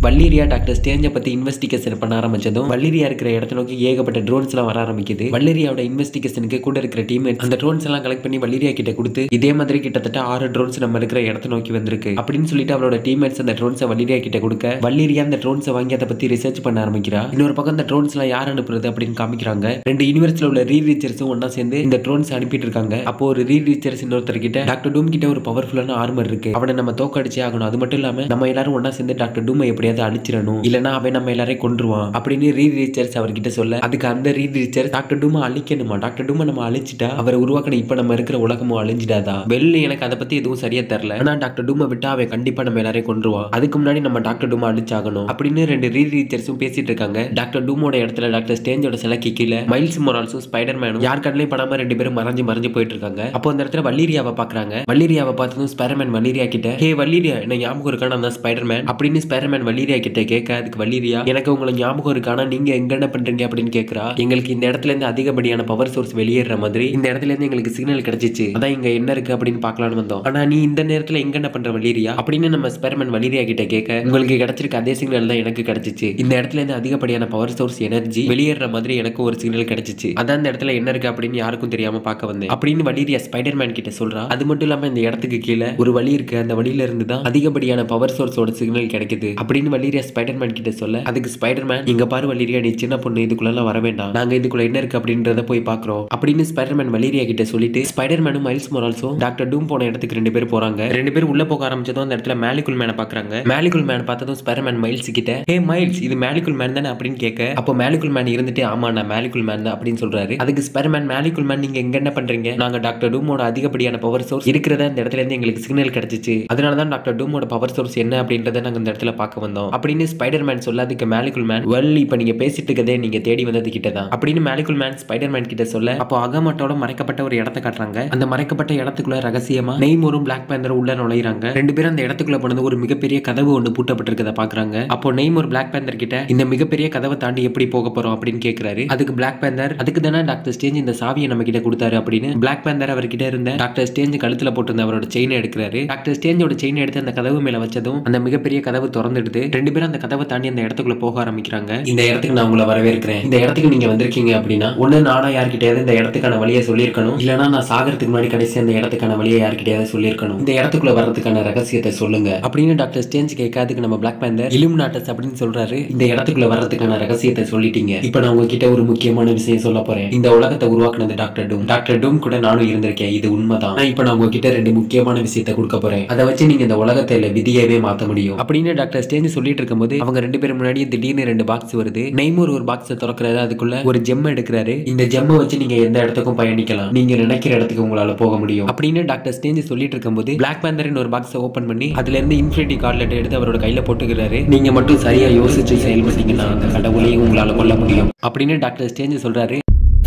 வல்லீரியா டாக்டர் ஸ்ட்ரேஞ்சை பத்தி இன்வெஸ்டிகேஷன் பண்ண ஆரம்பிச்சதும் வல்லீரியா இருக்கிற இடத்த நோக்கி ஏகப்பட்ட ட்ரோன்ஸ் எல்லாம் வர ஆரம்பிக்குது. வல்லீரியாவோட இன்வெஸ்டிகேஷனுக்கு கூட இருக்கிற டீம்மேட் அந்த ட்ரோன்ஸ் எல்லாம் கலெக்ட் பண்ணி வல்லீரியா கிட்ட கொடுத்து இதே மாதிரி கிட்டத்தட்ட 6 ட்ரோன்ஸ் நம்ம இருக்கிற இடத்த நோக்கி வந்திருக்கு அப்படின்னு சொல்லிட்டு அவரோட டீம்மேட்ஸ் அந்த ட்ரோன்ஸை வல்லீரியா கிட்ட கொடுக்க வல்லீரியா அந்த ட்ரோன்ஸை வாங்கி அதை பத்தி ரிசர்ச் பண்ண ஆரம்பிக்கிறா. இன்னொரு பக்கம் அந்த ட்ரோன்ஸ் எல்லாம் யார் அனுப்புறது அப்படின்னு காமிக்கிறாங்க. ரெண்டு யூனிவர்ஸ்ல உள்ள ரீசர்ச்சும் ஒன்னா சேர்ந்து இந்த ட்ரோன்ஸ் அனுப்பிட்டு இருக்காங்க. அப்போ ஒரு ரீசர்ச் இன்னொருத்தர் கிட்ட டாக்டர் டூம் கிட்ட ஒரு பவர்ஃபுல்லான ஆர்மர் இருக்கு, அவனை நம்ம தோக்கடிச்சே ஆகணும், அது மட்டும் இல்லாம நம்ம எல்லாரும் ஒன்னா சேர்ந்து டாக்டர் டூமை எப்படியாவது அழிச்சிடணும், இல்லனா அவன் நம்ம எல்லாரையும் கொன்றுவான் அப்படின்னு ரீசர்ச் அவர்கிட்ட சொல்ல அதுக்கு அந்த ரீசர்ச் டாக்டர் டூமை அழிக்கணுமா, டாக்டர் டூமை நம்ம அழிச்சிட்டா அவரை உருவாக்கணும், இப்ப நம்ம இருக்கிற உலகமும் அழிஞ்சிடாதா, வெளில எனக்கு அதை பத்தி எதுவும் சரியா தெரியல, ஆனா டாக்டர் டூமை விட்டா அவன் கண்டிப்பா நம்ம எல்லாரையும் கொன்றுவான், அதுக்கு முன்னாடி நம்ம டாக்டர் டூமை அழிச்சாகணும் அப்படின்னு ரெண்டு ரீசர்ச்சும் பேசிட்டு இருக்காங்க. டாக்டர் டூமோட இடத்துல டாக்டர் ஸ்ட்ரேஞ்சோட சிலைக்கு கீழே மைல்ஸ் மொரால்ஸும் ஸ்பைடர் மேனும் யார் கண்ணிலையும் படாம ரெண்டு பேரும் மறைஞ்சு போயிட்டு இருக்காங்க. அப்போ அந்த இடத்துல வல்லீரியாவை பாக்குறாங்க. வல்லீரியாவை பார்த்ததும் ஸ்பைடர் மேன் வல்லீரியா கிட்ட ஹே வல்லீரியா என்ன ஞாபகம் இருக்கா, நான் தான் ஸ்பைடர் மேன் அப்படின்னு ஸ்பைடர் மேன் வல்லீரியா வலிரியா கிட்ட கேட்க அதுக்கு வலிரியா எனக்கு உங்களை ஞாபகம் இருக்கு, ஆனா நீங்க எங்க என்ன பண்றீங்க அப்படின்னு கேக்குறா. எங்களுக்கு இந்த இடத்துல இருந்து அதிகப்படியான பவர் சோர்ஸ் வெளியேற மாதிரி இந்த இடத்துல இருந்து எங்களுக்கு சிக்னல் கிடைச்சிச்சு, அதான் இங்க என்ன இருக்கு அப்படின்னு பாக்கலாம்னு வந்தோம். ஆனா நீ இந்த நேரத்துல எங்க என்ன பண்ற வலிரியா அப்படின்னு நம்ம ஸ்பைடர்மேன் வலிரியா கிட்ட கேட்க உங்களுக்கு கிடைச்சிருக்க அதே சிக்னல் தான் எனக்கு கிடைச்சிச்சு. இந்த இடத்துல இருந்து அதிகப்படியான பவர் சோர்ஸ் எனர்ஜி வெளியேற மாதிரி எனக்கு ஒரு சிக்னல் கிடைச்சிச்சு, அதான் இந்த இடத்துல என்ன இருக்கு அப்படின்னு யாருக்கும் தெரியாம பார்க்க வந்தேன் அப்படின்னு வலிரியா ஸ்பைடர்மேன் கிட்ட சொல்றா. அது மட்டும் இல்லாம இந்த இடத்துக்கு கீழே ஒரு வழி இருக்கு, அந்த வழியில இருந்து தான் அதிகப்படியான பவர் சோர்ஸோட சிக்னல் கிடைக்குது அப்படின்னு வலிரியா ஸ்பைடர்மேன் கிட்ட சொல்ல அதுக்கு ஸ்பைடர்மேன் இங்க பாரு வலிரியா, நீ சின்ன பொண்ணு, இதுக்குள்ள வர வேண்டாம், நாங்க இதுக்குள்ள என்ன இருக்கு அப்படின்றத போய் பாக்குறோம் அப்படின்னு ஸ்பைடர்மேன் வலிரியா கிட்ட சொல்லிட்டு ஸ்பைடர்மேனும் மைல்ஸ் மொரால்ஸும் டாக்டர் டூம் போன இடத்துக்கு 2 பேர் போறாங்க. 2 பேர் உள்ள போக ஆரம்பிச்சதும் அந்த இடத்துல மேலிகுல் மேனை பாக்குறாங்க. மேலிகுல் மேன் பார்த்ததும் ஸ்பைடர்மேன் மைல்ஸ் கிட்ட ஹே மைல்ஸ், இது மேலிகுல் மேன் தானே அப்படின்னு கேட்க அப்போ மேலிகுல் மேன் இருந்துட்டு ஆமா நான் மேலிகுல் மேன் தான் அப்படின்னு சொல்றாரு. அதுக்கு ஸ்பைடர்மேன் மேலிகுல் மேன் நீங்க எங்க என்ன பண்றீங்க, நாங்க டாக்டர் டூமோட அதிகப்படியான பவர் சோர்ஸ் இருக்கிறத இந்த இடத்துல இருந்து எங்களுக்கு சிக்னல் கிடைச்சிச்சு, அதனாலதான் டாக்டர் டூமோட பவர் சோர்ஸ் என்ன அப்படின்றத நாங்க இந்த இடத்துல பார்க்க வந்தோம் அப்படின்னு ஸ்பைடர்மேன் சொல்ல அதுக்கு மேலிகுல் மேன் வெல் இப்ப நீங்க பேசிட்டு இருக்கதே நீங்க தேடி வந்தது கிட்ட தான் அப்படின்னு மேலிகுல் மேன் ஸ்பைடர்மேன் கிட்ட சொல்ல அப்போ அகமட்டோட மறைக்கப்பட்ட ஒரு இடத்தை காட்டுறாங்க. அந்த மறைக்கப்பட்ட இடத்துக்குள்ள ரகசியமா நெய்மோரும் பிளாக் பேந்தரும் உள்ள நுழையிறாங்க. 2 பேரும் அந்த இடத்துக்குள்ள போனது ஒரு மிகப்பெரிய கதவு ஒன்று பூட்டப்பட்டிருக்கத பாக்குறாங்க. அப்போ நெய்மோர் பிளாக் பேந்தர் கிட்ட இந்த மிகப்பெரிய கதவை தாண்டி எப்படி போக போறோம் அப்படின்னு கேட்கிறாரு. அதுக்கு பிளாக் பேந்தர் அதுக்கு தானே டாக்டர் ஸ்டேஞ்ச் இந்த சாவியை நம்ம கிட்ட கொடுத்தாரு அப்படின்னு பிளாக் பேந்தர் அவர்கிட்ட இருந்த டாக்டர் ஸ்டேஞ்ச் கழுத்துல போட்டிருந்த அவரோட செயினை எடுக்கிறாரு. டாக்டர் ஸ்டேஞ்சோட செயினை எடுத்து அந்த கதவு மேல வச்சதும் அந்த மிகப்பெரிய கதவு திறந்துடுது. 2 பேரும் அந்த கதவை தாண்டி அந்த இடத்துக்குள்ள போக ஆரம்பிக்கிறாங்க. இந்த இடத்துக்கு நான் உங்களை வரவேற்கிறேன், இந்த இடத்துக்கு நீங்க வந்திருக்கீங்க அப்படின்னா ஒண்ணு நானா யார்கிட்டயாவது இந்த இடத்துக்கான வழியை சொல்லியிருக்கணும், இல்லனா நான் சாகறதுக்கு முன்னாடி கடைசி அந்த இடத்துக்கான வழியை யார்கிட்டயாவது சொல்லியிருக்கணும், இந்த இடத்துக்குள்ள வர்றதுக்கான ரகசியத்தை சொல்லுங்க அப்படின்னு டாக்டர் ஸ்டேஞ்ச் கேட்க அதுக்கு நம்ம பிளாக் பேந்தர் இலுமினாட்டஸ் அப்படின்னு சொல்றாரு. இந்த இடத்துக்குள்ள வர்றதுக்கான ரகசியத்தை சொல்லிட்டீங்க, இப்ப நான் உங்ககிட்ட ஒரு முக்கியமான விஷயம் சொல்ல போறேன். இந்த உலகத்தை உருவாக்குனது டாக்டர் டூம், டாக்டர் டூம் கூட நானும் இருந்திருக்கேன், இது உண்மைதான். இப்ப நான் உங்ககிட்ட 2 முக்கியமான விஷயத்தை கொடுக்க போறேன், அதை வச்சு நீங்க இந்த உலகத்துல விதியவே மாத்த முடியும் அப்படின்னு டாக்டர் ஸ்டேஞ்ச் சொல்லிட்டு இருக்கும்போது அவங்க 2 பேரும் முன்னாடி திடீர்னு 2 பாக்ஸ் வருது. நெய்மோர் ஒரு பாக்ஸ் திறக்கிறாரு, அதுக்குள்ள ஒரு ஜெம் எடுக்கிறாரு. இந்த ஜெம்மை வச்சு நீங்க எந்த இடத்துக்கும் பயணிக்கலாம், நீங்க நினைக்கிற இடத்துக்கு உங்களால போக முடியும் அப்படின்னு டாக்டர் ஸ்டேஞ்ச் சொல்லிட்டு இருக்கும்போது பிளாக் பேந்தரின் ஒரு பாக்ஸ் ஓபன் பண்ணி அதுல இருந்து இன்ஃபினிட்டி கார்ட்லெட் எடுத்து அவரோட கையில போட்டுக்கிறாரு. நீங்க மட்டும் சரியா யோசிச்சு செயல்பட்டீங்கன்னா அந்த கடவுளையும் உங்களால கொல்ல முடியும் அப்படின்னு டாக்டர் ஸ்டேஞ்ச் சொல்றாரு.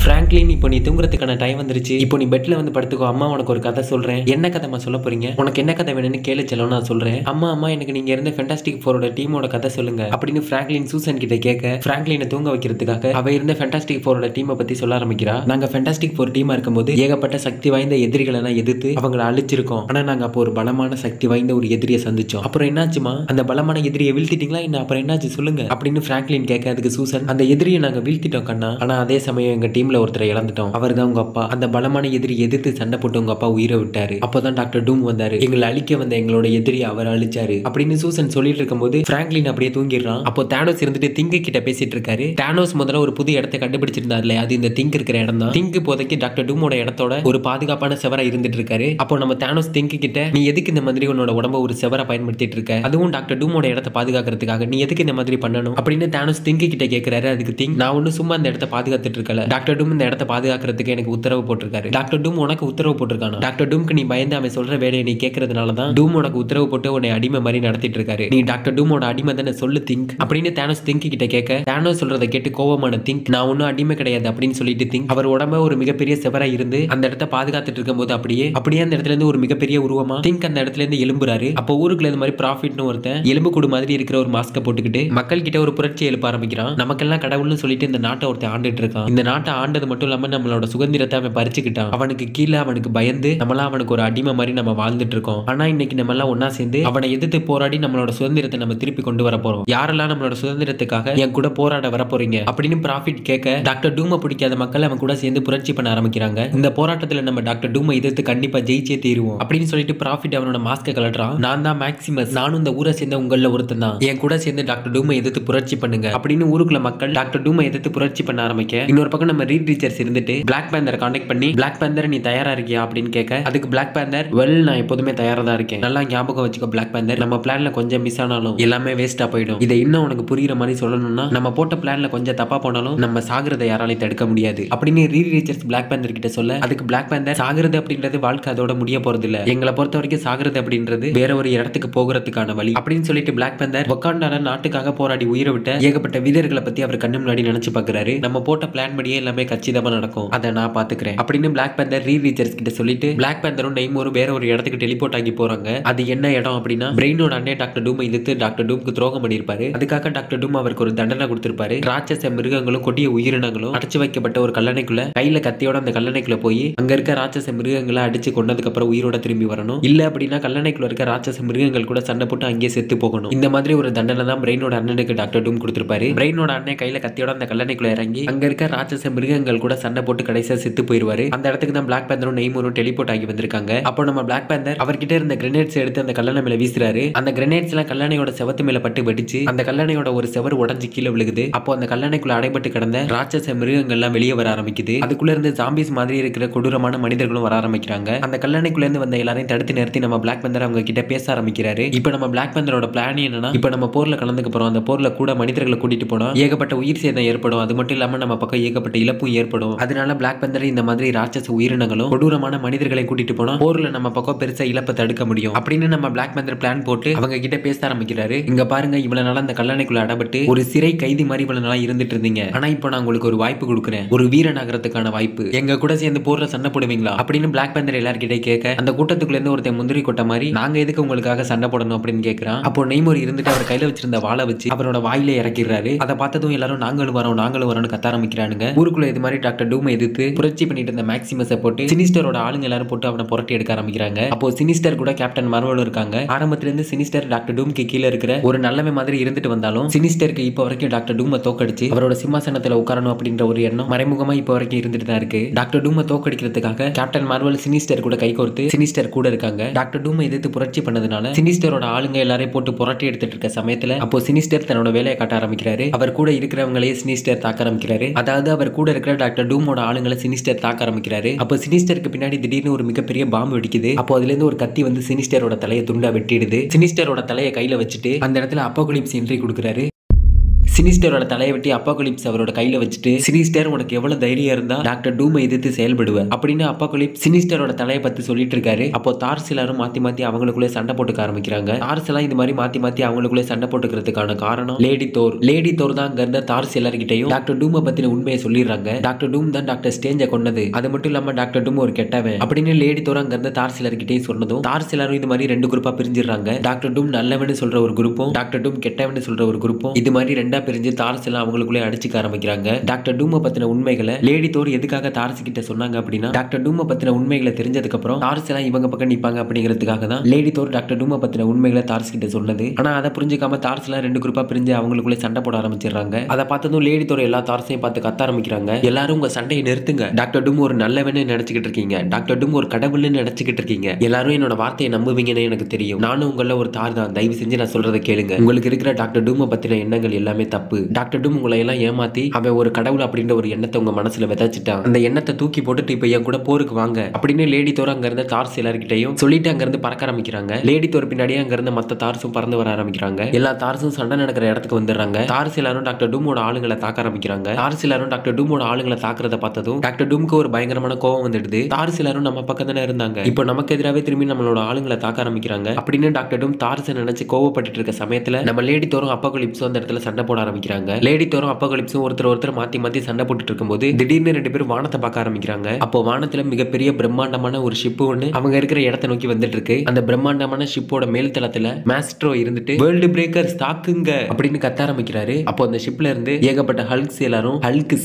பிராங்க்லின் இப்போ நீ தூங்குறதுக்கான டைம் வந்துருச்சு, இப்போ நீ பெட்ல வந்து படுத்துக்கோ, அம்மா உனக்கு ஒரு கதை சொல்றேன். என்ன கதைமா சொல்ல போறீங்க, உனக்கு என்ன கதை வேணும்னு கேளு செல்லம், நான் சொல்றேன். அம்மா எனக்கு நீங்க இருந்த ஃபேண்டாஸ்டிக் ஃபோரோட டீமோட கதை சொல்லுங்க அப்படின்னு பிராங்க்லின் சூசன் கிட்ட கேட்க பிராங்க்லினை தூங்க வைக்கிறதுக்காக அவ இருந்த ஃபேண்டாஸ்டிக் ஃபோரோட டீமை பத்தி சொல்ல ஆரம்பிக்கிறா. நாங்க ஃபேண்டாஸ்டிக் ஃபோர் டீமா இருக்கும்போது ஏகப்பட்ட சக்தி வாய்ந்த எதிரிகளை எல்லாம் எதிர்த்து அவங்களை அழிச்சிருக்கோம், ஆனா நாங்க அப்போ ஒரு பலமான சக்தி வாய்ந்த ஒரு எதிரியை சந்திச்சோம். அப்புறம் என்னாச்சுமா, அந்த பலமான எதிரியை வீழ்த்திட்டீங்களா என்ன, அப்புறம் என்னாச்சு சொல்லுங்க அப்படின்னு பிராங்க்லின் கேட்க அதுக்கு சூசன் அந்த எதிரியை நாங்க வீழ்த்திட்டோம் கண்ணா, ஆனா அதே சமயம் எங்க டீம்ல ஒருத்தரை இழந்துட்டோம், அவர் தான் உங்க அப்பா. அந்த பலமான எதிரி எதிர்த்து சண்டை போட்டு உங்க அப்பா உயிரை விட்டாரு, அப்பதான் டாக்டர் டூம் வந்தாரு, எங்களை அழிக்க வந்த எங்களோட எதிரி அவர் அழிச்சாரு அப்படின்னு சூசன் சொல்லிட்டு இருக்கும்போது பிராங்க்லின் அப்படியே தூங்கிடுறான். அப்போ தானோஸ் இருந்துட்டு திங்க் கிட்ட பேசிட்டு இருக்காரு. தானோஸ் முதல்ல ஒரு புது இடத்தை கண்டுபிடிச்சிருந்தாருல, அது இந்த திங்க் இருக்கிற இடம் தான். திங்க் இப்போதைக்கு டாக்டர் டூமோட இடத்தோட ஒரு பாதுகாப்பான செவரா இருந்துட்டு இருக்காரு. அப்போ நம்ம தானோஸ் திங்க் கிட்ட நீ எதுக்கு இந்த மாதிரி உன்னோட உடம்ப ஒரு செவரா பயன்படுத்திட்டு இருக்க, அதுவும் டாக்டர் டூமோட இடத்தை பாதுகாக்கிறதுக்காக நீ எதுக்கு இந்த மாதிரி பண்ணணும் அப்படின்னு தானோஸ் திங்க் கிட்ட கேட்கிறாரு. அதுக்கு திங்க் நான் ஒன்னும் சும்மா அந்த இடத்தை பாதுகாத்துட்டு இருக்கல, டாக்டர் டூம் இந்த இடத்தை பாதுகாக்கிறதுக்கு எனக்கு உத்தரவு போட்டிருக்காரு. டாக்டர் டூம் உனக்கு உத்தரவு போட்டிருக்கானா, டாக்டர் டூம்க்கு நீ பயந்து அவன் சொல்ற வேலையை நீ கேட்கறதுனால தான் டூம் உனக்கு உத்தரவு போட்டு உன்னை அடிமை மாதிரி நடத்திட்டு இருக்காரு, நீ டாக்டர் டூமோட அடிமை தானே சொல்லு திங்க் அப்படின்னு தானோஸ் திங்க் கிட்ட கேட்க தானோஸ் சொல்றதை கேட்டு கோவமான திங்க் நான் ஒன்னும் அடிமை கிடையாது அப்படின்னு சொல்லிட்டு திங்க் அவர் உடம்ப ஒரு மிகப்பெரிய செவரா இருந்து அந்த இடத்தை பாதுகாத்துட்டு இருக்கும்போது அப்படியே அந்த இடத்துல இருந்து ஒரு மிகப்பெரிய உருவமா திங்க் அந்த இடத்துல இருந்து எழும்புறாரு. அப்போ ஊருக்குள்ள இந்த மாதிரி ப்ராஃபிட்னு ஒருத்தன் எலும்பு கூடு மாதிரி இருக்கிற ஒரு மாஸ்க போட்டுக்கிட்டு மக்கள் கிட்ட ஒரு புரட்சி எழுப்ப ஆரம்பிக்கிறான். நமக்கெல்லாம் கடவுள்னு சொல்லிட்டு இந்த நாட்டை ஒருத்தன் ஆண்டுட்டு இருக்கான். இந்த நாட்டை ஆண்டது மட்டும் இல்லாம நம்மளோட சுதந்திரத்தை அவன் பறிச்சுக்கிட்டான். அவனுக்கு கீழே அவனுக்கு பயந்து நம்மளாம் அவனுக்கு ஒரு அடிமை மாதிரி நம்ம வாழ்ந்துட்டு இருக்கோம். ஆனா இன்னைக்கு நம்ம எல்லாம் ஒன்னா சேர்ந்து அவனை எதிர்த்து போராடி நம்மளோட சுதந்திரத்தை நம்ம திருப்பி கொண்டு வர போறோம். யாரெல்லாம் நம்மளோட சுதந்திரத்துக்காக என் கூட போராட வர போறீங்க அப்படின்னு ப்ராஃபிட் கேட்க டாக்டர் டூமை பிடிக்காத மக்கள் அவன் கூட சேர்ந்து புரட்சி பண்ண ஆரம்பிக்கிறாங்க. இந்த போராட்டத்துல நம்ம டாக்டர் டூமை எதிர்த்து கண்டிப்பா ஜெயிச்சே தீருவோம் அப்படின்னு சொல்லிட்டு ப்ராஃபிட் அவனோட மாஸ்க கலட்டுறான். நான் தான் மேக்சிமஸ், நானும் இந்த ஊரை சேர்ந்த உங்கள ஒருத்தன் தான், என் கூட சேர்ந்து டாக்டர் டூமை எதிர்த்து புரட்சி பண்ணுங்க அப்படின்னு ஊருக்குள்ள மக்கள் டாக்டர் டூமை எதிர்த்து புரட்சி பண்ண ஆரம்பிக்க இன்னொரு பக்கம் நம்ம ரீட் டீச்சர்ஸ் இருந்துட்டு பிளாக் பேந்தர் கான்டாக்ட் பண்ணி பிளாக் பேந்தர் நீ தயாரா இருக்கியா அப்படின்னு கேட்க அதுக்கு பிளாக் பேந்தர் வெல் நான் எப்போதுமே தயாரா தான் இருக்கேன், நல்லா ஞாபகம் வச்சுக்கோ பிளாக் பேந்தர், நம்ம பிளான்ல கொஞ்சம் மிஸ் ஆனாலும் எல்லாமே வேஸ்டா போயிடும், இதை இன்னும் உனக்கு புரியுற மாதிரி சொல்லணும்னா நம்ம போட்ட பிளான்ல கொஞ்சம் தப்பா போனாலும் நம்ம சாகிறத யாராலையும் தடுக்க முடியாது அப்படின்னு ரீட் டீச்சர்ஸ் பிளாக் பேந்தர் கிட்ட சொல்ல அதுக்கு பிளாக் பேந்தர் சாகிறது அப்படின்றது வாழ்க்கை அதோட முடிய போறது இல்ல, எங்களை பொறுத்த வரைக்கும் சாகிறது அப்படின்றது வேற ஒரு இடத்துக்கு போகிறதுக்கான வழி அப்படின்னு சொல்லிட்டு பிளாக் பேந்தர் வக்காண்டால நாட்டுக்காக போராடி உயிரை விட்ட ஏகப்பட்ட வீரர்களை பத்தி அவர் கண்ணு முன்னாடி நினைச்சு பாக்குறாரு. நம்ம போட்ட பிளான் படியே எல்லாமே கட்சி விதமா நடக்கும், அதை நான் பாத்துக்கிறேன் அப்படின்னு பிளாக் பேந்தர் ரீட் ரீச்சர்ஸ் கிட்ட சொல்லிட்டு பிளாக் பேந்தரும் நெய்மோரும் வேற ஒரு இடத்துக்கு டெலிபோர்ட் ஆகி போறாங்க. அது என்ன இடம் அப்படின்னா பிரெயினோட அண்ணே டாக்டர் டூம் எதிர்த்து டாக்டர் டூம்க்கு துரோகம் பண்ணிருப்பாரு. அதுக்காக டாக்டர் டூம் அவருக்கு ஒரு தண்டனை கொடுத்திருப்பாரு. ராட்சச மிருகங்களும் கொடிய உயிரினங்களும் அடைச்சு வைக்கப்பட்ட ஒரு கல்லணைக்குள்ள கையில கத்தியோட அந்த கல்லணைக்குள்ள போய் அங்க இருக்க ராட்சச மிருகங்களை அடிச்சு கொண்டதுக்கு அப்புறம் உயிரோட திரும்பி வரணும். இல்ல அப்படின்னா கல்லணைக்குள்ள இருக்க ராட்சச மிருகங்கள் கூட சண்டை போட்டு அங்கேயே செத்து போகணும். இந்த மாதிரி ஒரு தண்டனை தான் பிரெயினோட அண்ணனுக்கு டாக்டர் டூம் கொடுத்திருப்பாரு. பிரெயினோட அண்ணன் கையில கத்தியோட அந்த கல்லணைக்குள்ள இறங்கி அங்க இருக்க ராட்சச மிருகங்கள் கூட சண்டை போட்டு கடைசியா செத்து போயிருவாரு. அந்த இடத்துக்கு தான் பிளாக் பேந்தரும் நெய்மோரும் டெலிபோர்ட் ஆகி வந்திருக்காங்க. அப்போ நம்ம பிளாக் பேந்தர் அவர்கிட்ட இருந்த கிரெனேட்ஸ் எடுத்து அந்த கல்லணை மேல வீசுறாரு. அந்த கிரெனேட்ஸ் எல்லாம் கல்லணையோட செவத்து மேல பட்டு வெடிச்சு அந்த கல்லணையோட ஒரு செவர் உடைஞ்சு கீழே விழுகுது. அப்போ அந்த கல்லணைக்குள்ள அடைபட்டு கிடந்த ராட்சச மிருகங்கள் எல்லாம் வெளியே வர ஆரம்பிக்குது. அதுக்குள்ள இருந்து ஜாம்பிஸ் மாதிரி இருக்கிற கொடூரமான மனிதர்களும் வர ஆரம்பிக்கிறாங்க. அந்த கல்லணைக்குள்ள இருந்து வந்த எல்லாரையும் தடுத்து நிறுத்தி நம்ம பிளாக் பேந்தர் அவங்க கிட்ட பேச ஆரம்பிக்கிறாரு. இப்போ நம்ம பிளாக் பேந்தரோட பிளான் என்னன்னா, இப்போ நம்ம போர்ல கலந்துக்க போறோம். அந்த போர்ல கூட மனிதர்களை கூட்டிட்டு போனா ஏகப்பட்ட உயிர் சேதம் ஏற்படும். அது மட்டும் இல்லாம நம்ம பக்கம் ஏகப்பட்ட இழப்பும் ஏற்படும். அதனால பிளாக் பேந்தர் இந்த மாதிரி ராட்சச உயிரினங்களும் கொடூரமான மனிதர்களை கூட்டிட்டு போனா போர்ல நம்ம பக்கம் பெருசா இழப்பை தடுக்க முடியும் அப்படின்னு நம்ம பிளாக் பேந்தர் பிளான் போட்டு அவங்க கிட்ட பேச ஆரம்பிக்கிறாரு. இங்க பாருங்க, இவ்வளவு நாளா அந்த கல்லணைக்குள்ள அடப்பட்டு ஒரு சிறை கைதி மாதிரி இவ்வளவு நாளா இருந்துட்டு இருந்தீங்க. ஆனா இப்போ நான் உங்களுக்கு ஒரு வாய்ப்பு கொடுக்குறேன், ஒரு வீரனாகிறதுக்கான வாய்ப்பு. எங்க கூட சேர்ந்து போர்ல சண்டை போடுவீங்களா அப்படின்னு பிளாக் பேந்தர் எல்லார்கிட்ட கேட்க அந்த கூட்டத்துக்குள்ள இருந்து ஒருத்தன் முந்திரி கொட்ட மாதிரி நாங்க எதுக்கு உங்களுக்காக சண்டை போடணும் அப்படின்னு கேட்கிறான். அப்போ நெய்மோர் இருந்துட்டு அவர் கையில வச்சிருந்த வாளை வச்சு அவரோட வாயில இறக்கிறாரு. அதை பார்த்ததும் எல்லாரும் நாங்களும் வரோம்னு கத்த ஆரம்பிக்கிறானுங்க. ஊருக்குள்ள இது மாதிரி டாக்டர் டூமை எதிர்த்து புரட்சி பண்ணிட்டு இருந்த மேக்சிமஸை போட்டு சினிஸ்டரோட ஆளுங்க எல்லாரும் போட்டு அவனை புரட்டி எடுக்க ஆரம்பிக்கிறாங்க. அப்போ சினிஸ்டர் கூட கேப்டன் மார்வலும் இருக்காங்க. ஆரம்பத்துல இருந்து சினிஸ்டர் டாக்டர் டூம்க்கு கீழே இருக்கிற ஒரு நல்லமை மாதிரி இருந்துட்டு வந்தாலும் சினிஸ்டருக்கு இப்போ வரைக்கும் டாக்டர் டூமை தோக்கடிச்சு அவரோட சிம்மாசனத்துல உட்காரணும் அப்படின்ற ஒரு எண்ணம் மறைமுகமா இப்போ வரைக்கும் இருந்துட்டு தான் இருக்கு. டாக்டர் டூமை தோக்கடிக்கிறதுக்காக கேப்டன் மார்வல் சினிஸ்டர் கூட கை கோர்த்து சினிஸ்டர் கூட இருக்காங்க. டாக்டர் டூமை எதிர்த்து புரட்சி பண்ணதுனால சினிஸ்டரோட ஆளுங்க எல்லாரையும் போட்டு புரட்டி எடுத்துட்டு இருக்க சமயத்துல அப்போ சினிஸ்டர் தன்னோட வேலையை காட்ட ஆரம்பிக்கிறாரு. அவர் கூட இருக்கிறவங்களே சினிஸ்டர் தாக்க ஆரம்பிக்கிறாரு. அதாவது அவர் கூட இருக்கிற டாக்டர் டூமோட ஆளுங்களை சினிஸ்டர் தாக்க ஆரம்பிக்கிறாரு. அப்போ சினிஸ்டருக்கு பின்னாடி திடீர்னு ஒரு மிகப்பெரிய பாம்பு வெடிக்குது. அப்போ அதுல இருந்து ஒரு கத்தி வந்து சினிஸ்டரோட தலையை துண்டா வெட்டிடுது. சினிஸ்டரோட தலையை கையில வச்சுட்டு அந்த இடத்துல அப்போகலிப்ஸ் என்ட்ரி கொடுக்குறாரு. சினிஸ்டரோட தலையை வெட்டி அப்போகலிப்ஸ் அவரோட கையில வச்சுட்டு, சினிஸ்டர் உனக்கு எவ்வளவு தைரியம் இருந்தா டாக்டர் டூமை எதிர்த்து செயல்படுவ அப்படின்னு அப்போகலிப்ஸ் சினிஸ்டரோட தலையை பத்தி சொல்லிட்டு இருக்காரு. அப்போ தார்ஸ் எல்லாரும் மாத்தி மாத்தி அவங்களுக்குள்ளே சண்டை போட்டுக்க ஆரம்பிக்கிறாங்க. தார்ஸ் எல்லாம் இது மாதிரி மாத்தி மாத்தி அவங்களுக்குள்ளே சண்டை போட்டுக்கிறதுக்கான காரணம் லேடி தோர் தான் அங்க இருந்த தார்ஸ் எல்லார்கிட்டையும் டாக்டர் டூமை பத்தின உண்மையை சொல்லிடுறாங்க. டாக்டர் டூம் தான் டாக்டர் ஸ்டேஞ்சை கொன்னது, அது மட்டும் இல்லாம டாக்டர் டூம் ஒரு கெட்டவன் அப்படின்னு லேடி தோர் அங்க இருந்த தார்ஸ் எல்லார்கிட்டையும் சொன்னதும் தார்ஸ் எல்லாரும் இது மாதிரி ரெண்டு குரூப்பா பிரிஞ்சிடறாங்க. டாக்டர் டூம் நல்லவன்னு சொல்ற ஒரு குரூப்பும் டாக்டர் டூம் கெட்டவன்னு சொல்ற ஒரு குரூப்பும் இது மாதிரி ரெண்டா பிரிஞ்சு தார்ஸ் எல்லாம் அவங்களுக்குள்ளே அடிச்சுக்க ஆரம்பிக்கிறாங்க. டாக்டர் டூமை பத்தின உண்மைகளை லேடி தோர் எதுக்காக தார்ஸ் கிட்ட சொன்னாங்க அப்படின்னா, டாக்டர் டூமை பத்தின உண்மைகளை தெரிஞ்சதுக்கு அப்புறம் தார்ஸ் எல்லாம் இவங்க பக்கம் நிப்பாங்க அப்படிங்கிறதுக்காக தான் லேடி தோர் டாக்டர் டூமை பத்தின உண்மைகளை தார்ஸ் கிட்ட சொன்னது. ஆனா அதை புரிஞ்சுக்காம தார்ஸ் எல்லாம் ரெண்டு குரூப்பா பிரிஞ்சு அவங்களுக்குள்ளே சண்டை போட ஆரம்பிச்சிடுறாங்க. அதை பார்த்ததும் லேடி தோர் எல்லா தார்ஸையும் பார்த்து கத்த ஆரம்பிக்கிறாங்க. எல்லாரும் உங்க சண்டையை நிறுத்துங்க. டாக்டர் டூம் ஒரு நல்லவன்னு நினைச்சுக்கிட்டு இருக்கீங்க, டாக்டர் டூம் ஒரு கடவுள்னு நினைச்சுக்கிட்டு இருக்கீங்க. எல்லாரும் என்னோட வார்த்தையை நம்புவீங்கன்னு எனக்கு தெரியும். நானும் உங்கள ஒரு தார் தான். தயவு செஞ்சு நான் சொல்றதை கேளுங்க. உங்களுக்கு இருக்கிற டாக்டர் டூமை பத்தின எண்ணங்கள் எல்லாமே தப்பு. டாக்டர் டூம் உங்களை எல்லாம் ஏமாத்தி அவன் ஒரு கடவுள் அப்படின்ற ஒரு எண்ணத்தை உங்க மனசுல விதைச்சிட்டான். அந்த எண்ணத்தை தூக்கி போட்டுட்டு இப்ப என் கூட போருக்கு வாங்க அப்படின்னு லேடி தோர் அங்க இருந்த தார்ஸ் எல்லார்கிட்டையும் சொல்லிட்டு அங்க இருந்து பறக்க ஆரம்பிக்கிறாங்க. லேடி தோர் பின்னாடியே அங்க இருந்த மத்த தார்ஸும் பறந்து வர ஆரம்பிக்கிறாங்க. எல்லா தார்ஸும் சண்டை நடக்கிற இடத்துக்கு வந்துடுறாங்க. தார்ஸ் எல்லாரும் டாக்டர் டூமோட ஆளுங்களை தாக்க ஆரம்பிக்கிறாங்க. தார்ஸ் எல்லாரும் டாக்டர் டூமோட ஆளுங்களை தாக்குறத பார்த்ததும் டாக்டர் டூமுக்கு ஒரு பயங்கரமான கோவம் வந்துடுது. தார்ஸ் எல்லாரும் நம்ம பக்கம் தானே இருந்தாங்க, இப்போ நமக்கு எதிராகவே திரும்பி நம்மளோட ஆளுங்களை தாக்க ஆரம்பிக்கிறாங்க அப்படின்னு டாக்டர் டூம் தார்ஸை நினைச்சு கோவப்பட்டு இருக்க சமயத்துல நம்ம லேடி தோரும் அப்போகலிப்ஸும் அந்த இடத்துல சண்டை போட ஆரம்பிக்கிறாங்க. லேடி தோரும் அப்போகலிப்ஸும் ஒருத்தர் மாத்தி மாத்தி சண்டை போட்டுட்டு இருக்கும்போது திடீர்னு ரெண்டு பேரும் வானத்தை பார்க்க ஆரம்பிக்கிறாங்க. அப்போ வானத்துல மிகப்பெரிய பிரம்மாண்டமான ஒரு ஷிப் ஒண்ணு அவங்க இருக்கிற இடத்தை நோக்கி வந்துட்டு இருக்கு. அந்த பிரம்மாண்டமான ஷிப்போட மேல் தளத்துல மாஸ்ட்ரோ இருந்துட்டு வேர்ல்டு பிரேக்கர்ஸ் தாக்குங்க அப்படின்னு கத்த ஆரம்பிக்கிறாரு. அப்போ அந்த ஷிப்ல இருந்து ஏகப்பட்ட ஹல்க்ஸ் எல்லாரும் ஹல்க்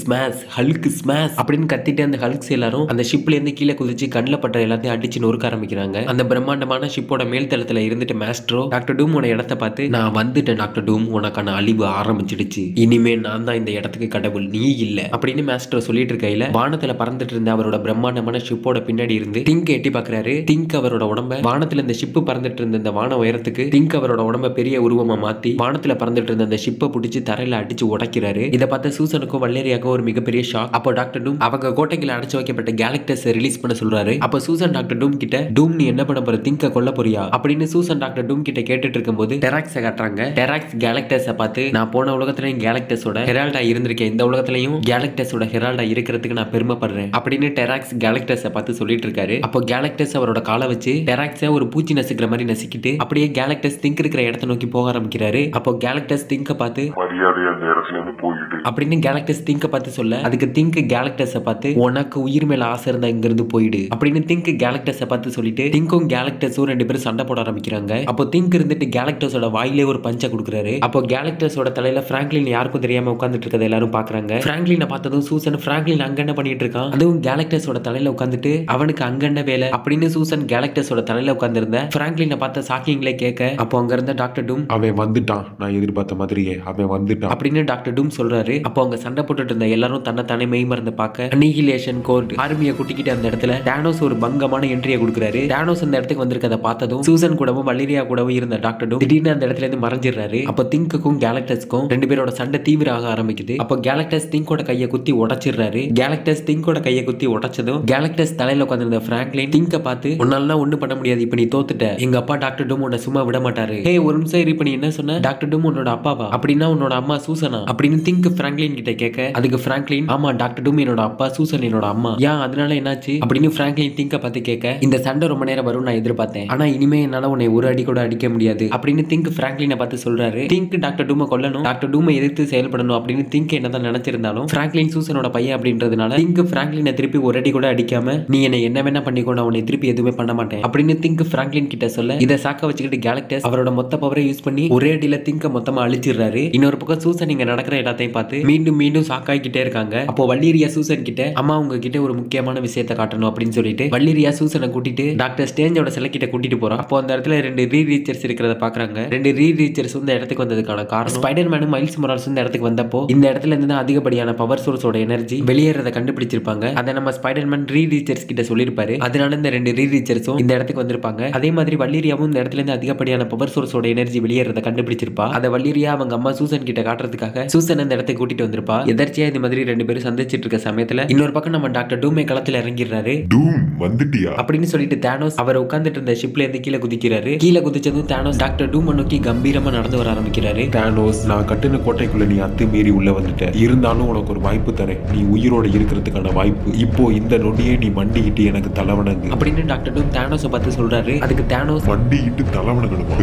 ஸ்மாஷ் அப்படின்னு கத்திட்டு அந்த ஹல்க்ஸ் எல்லாரும் அந்த ஷிப்ல இருந்து கீழே குதிச்சு கண்ணில் பட்ட எல்லாத்தையும் அடிச்சு நொறுக்க ஆரம்பிக்கிறாங்க. அந்த பிரம்மாண்டமான ஷிப்போட மேல் தளத்துல இருந்துட்டு மாஸ்ட்ரோ டாக்டர் டூமோட இடத்தை பார்த்து, நான் வந்துட்டேன் டாக்டர் டூம், உனக்கான அழிவு ஆரம்பிச்சிடுச்சு, இனிமே நான் தான் இந்த இடத்துக்கு கடவுள், நீ இல்ல அப்படின்னு மாஸ்டர் சொல்லிட்டு இருக்கையில வானத்துல பறந்துட்டு இருந்த அவரோட பிரம்மாண்டமான ஷிப்போட பின்னாடி இருந்து திங்க் எட்டி பாக்குறாரு. திங்க் அவரோட உடம்ப வானத்துல இந்த ஷிப்பு பறந்துட்டு இருந்த இந்த வான உயரத்துக்கு திங்க் அவரோட உடம்ப பெரிய உருவமா மாத்தி வானத்துல பறந்துட்டு இருந்த அந்த ஷிப்பை பிடிச்சி தரையில அடிச்சு உடைக்கிறாரு. இதை பார்த்த சூசனுக்கும் வல்லேரியாக்கும் ஒரு மிகப்பெரிய ஷாக். அப்போ டாக்டர் டூம் அவங்க கோட்டைக்குள்ள அடைச்சு வைக்கப்பட்ட கேலக்டஸ் ரிலீஸ் பண்ண சொல்றாரு. அப்ப சூசன் டாக்டர் டூம் கிட்ட, டூம் நீ என்ன பண்ண போற, திங்க கொல்ல போறியா அப்படின்னு சூசன் டாக்டர் டூம் கிட்ட கேட்டுட்டு இருக்கும்போது டெராக்ஸை காட்டுறாங்க. டெராக்ஸ் கேலக்டஸை பார்த்து, நான் போன உலகத்திலையும் கேலக்டஸோட ஹெரால்டா இருந்திருக்கேன், இந்த உலகத்திலையும் கேலக்டஸோட ஹெரால்டா இருக்கிறதுக்கு நான் பெருமைப்படுறேன் அப்படின்னு டெராக்ஸ் கேலக்டஸை பார்த்து சொல்லிட்டு இருக்காரு. அப்போ கேலக்டஸ் அவரோட காலை வச்சு டெராக்ஸை ஒரு பூச்சி நசுக்கிற மாதிரி நசுக்கிட்டு அப்படியே கேலக்டஸ் திங்க் இருக்கிற இடத்தை நோக்கி போக ஆரம்பிக்கிறாரு. அப்போ கேலக்டஸ் திங்க பார்த்து மரியாதை அந்த இடத்துல இருந்து போயிட்டு அப்படின்னு கேலக்டஸ் திங்க பார்த்து சொல்ல, அதுக்கு திங்க் கேலக்டஸை பார்த்து உனக்கு உயிர் மேல ஆசை இருந்தா இங்க இருந்து போயிடு அப்படின்னு திங்க் கேலக்டஸை பார்த்து சொல்லிட்டு திங்கும் கேலக்டஸும் ரெண்டு பேரும் சண்டை போட ஆரம்பிக்கிறாங்க. அப்போ திங்க் இருந்துட்டு கேலக்டஸோட வாயிலே ஒரு பஞ்சை கொடுக்குறாரு. அப்போ கேலக்டஸோட தலையில பிராங்க்லின் யாருக்கும் தெரியாம உட்கார்ந்துட்டு இருக்கதை எல்லாரும் பாக்குறாங்க. பிராங்க்லினை பார்த்ததும் சூசன் பிராங்க்லின் அங்க என்ன பண்ணிட்டு இருக்கான், அதுவும் கேலக்டஸோட தலையில உட்காந்துட்டு அவனுக்கு அங்க என்ன வேலை அப்படின்னு சூசன் கேலக்டஸோட தலையில உட்கார்ந்திருந்த பிராங்க்லினை பார்த்த ஷாக்கிங்ல கேட்க, அப்போ அங்க இருந்த டாக்டர் டூம் அவன் வந்துட்டான், நான் எதிர்பார்த்த மாதிரியே அவன் வந்துட்டான் அப்படின்னு டாக்டர் டூம் சொல்றாரு. அப்போ அவங்க சண்டை போட்டுட்டு இருந்த எல்லாரும் தன்னை தானே மெய் மறந்து பார்க்க அனிகிலேஷன் கோர்ட் ஆர்மியை கூட்டிக்கிட்டு அந்த இடத்துல டானோஸ் ஒரு பங்கமான என்ட்ரியை கொடுக்குறாரு. டானோஸ் அந்த இடத்துக்கு வந்திருக்கதை பார்த்ததும் சூசன் கூடவும் வல்லேரியா கூடவும் இருந்த டாக்டர் டூம் திடீர்னு அந்த இடத்துல இருந்து மறைஞ்சிடுறாரு. அப்போ திங்க்குக்கும் கேலக்டஸ்க்கும் ரெண்டு பேரோட சண்டை தீவிர ஆக ஆரம்பிக்குது. அப்போ கேலக்டஸ் திங்கோட கையை குத்தி உடைச்சிடுறாரு. கேலக்டஸ் திங்கோட கையை குத்தி உடைச்சதும் கேலக்டஸ் தலையில உட்கார்ந்திருந்த பிராங்க்லின் திங்க பார்த்து உன்னால ஒண்ணு பண்ண முடியாது, இப்ப நீ தோத்துட்ட, எங்க அப்பா டாக்டர் டூம் உன்னை சும்மா விட மாட்டாரு. ஹே ஒரு நிமிஷம் இப்ப நீ என்ன சொன்ன, டாக்டர் டூம் உன்னோட அப்பாவா, அப்படின்னா உன்னோட அம்மா சூசனா அப்படின்னு திங்க் பிராங்க்லின் கிட்ட கேட்க, அதுக்கு பிராங்க்லின் ஆமா டாக்டர் டூம் என்னோட அப்பா, சூசன் என்னோட அம்மா, ஏன் அதனால என்னாச்சு அப்படின்னு பிராங்க்லின் திங்க பார்த்து கேட்க, இந்த சண்டை ரொம்ப நேரம் வரும் நான் எதிர்பார்த்தேன், ஆனா இனிமே என்னால உன்னை ஒரு அடி கூட அடிக்க முடியாது அப்படின்னு திங்க் பிராங்க்லினை பார்த்து சொல்றாரு. திங்க் டாக்டர் டூமை கொல்லணும், டாக்டர் டூமை எதிர்த்து செயல்படணும் அப்படின்னு திங்க் என்னதான் நினைச்சிருந்தாலும் பிராங்க்லின் சூசனோட பையன் அப்படின்றதுனால திங்க் பிராங்க்லினை திருப்பி ஒரு அடி கூட அடிக்காம நீ என்ன வேணா பண்ணிக்கோ, நான் உன்னை திருப்பி எதுவுமே பண்ண மாட்டேன் அப்படின்னு திங்க் பிராங்க்லின் கிட்ட சொல்ல, இதை சாக்க வச்சுக்கிட்டு கேலக்டஸ் அவரோட மொத்த பவரை யூஸ் பண்ணி ஒரே அடியில திங்க மொத்தமா அழிச்சிடுறாரு. இன்னொரு பக்கம் சூசன் இங்க நடக்கிற எல்லாத்தையும் பார்த்து மீண்டும் மீண்டும் சாக்காய்கிட்டே இருக்காங்க. அப்போ வல்லேரியா சூசன் கிட்ட அம்மா உங்ககிட்ட ஒரு முக்கியமான விஷயத்தை காட்டணும் அப்படின்னு சொல்லிட்டு வல்லேரியா சூசனை கூட்டிட்டு டாக்டர் ஸ்டேஞ்சோட சிலை கிட்ட கூட்டிட்டு போறோம். அப்போ அந்த இடத்துல ரெண்டு ரீ ரீச்சர்ஸ் இருக்கிறத பாக்குறாங்க. ரெண்டு ரீ ரீச்சர்ஸ் இந்த இடத்துக்கு வந்ததுக்கான காரணம் ஸ்பைடர் மேனும் மைல்ஸ் மொரால்ஸ் இந்த இடத்துக்கு வந்தப்போ இந்த இடத்துல இருந்து அதிகப்படியான பவர் சோர்ஸோட எனர்ஜி வெளியேறத கண்டுபிடிச்சிருப்பாங்க. அதை நம்ம ஸ்பைடர் மேன் ரீ ரீச்சர்ஸ் கிட்ட சொல்லிருப்பாரு. அதனால இந்த ரெண்டு ரீ ரீச்சர்ஸும் இந்த இடத்துக்கு வந்திருப்பாங்க. அதே மாதிரி வல்லேரியாவும் இந்த இடத்துல இருந்து அதிகப்படியான பவர் சோர்ஸோட எனர்ஜி வெளியேறத கண்டுபிடிச்சிருப்பா. அதை வல்லேரியா அவங்க அம்மா சூசன் கிட்ட காட்டுறதுக்காக சூசன் அந்த இடத்துக்கு கூட்டிட்டு வந்திருப்பா. எதர்ச்சியா இந்த மாதிரி ரெண்டு பேரும் சந்திச்சிட்டு இருக்க சமயத்துல இன்னொரு பக்கம் நம்ம டாக்டர் டூமே களத்துல இறங்கிடுறாரு. டூம் வந்துட்டியா அப்படின்னு சொல்லிட்டு தானோஸ் அவர் உட்கார்ந்துட்டு இருந்த ஷிப்ல இருந்து கீழே குதிக்கிறாரு. கீழே குதிச்சதும் தானோஸ் டாக்டர் டூம் நோக்கி கம்பீரமா நடந்து வர ஆரம்பிக்கிறாரு. டானோஸ், நான் கட்டின கோட்டைக்குள்ள நீ அத்துமீறி உள்ள வந்துட்ட, இருந்தாலும் உனக்கு ஒரு வாய்ப்பு தரேன், நீ உயிரோட இருக்கிறதுக்கான வாய்ப்பு, இப்போ இந்த நொடியே நீ மண்டிக்கிட்டு எனக்கு தலைவணங்கு அப்படின்னு டாக்டர் டூம் தானோஸை பார்த்து சொல்றாரு. அதுக்கு தானோஸ் மண்டிக்கிட்டு தலைவணங்கணுமா?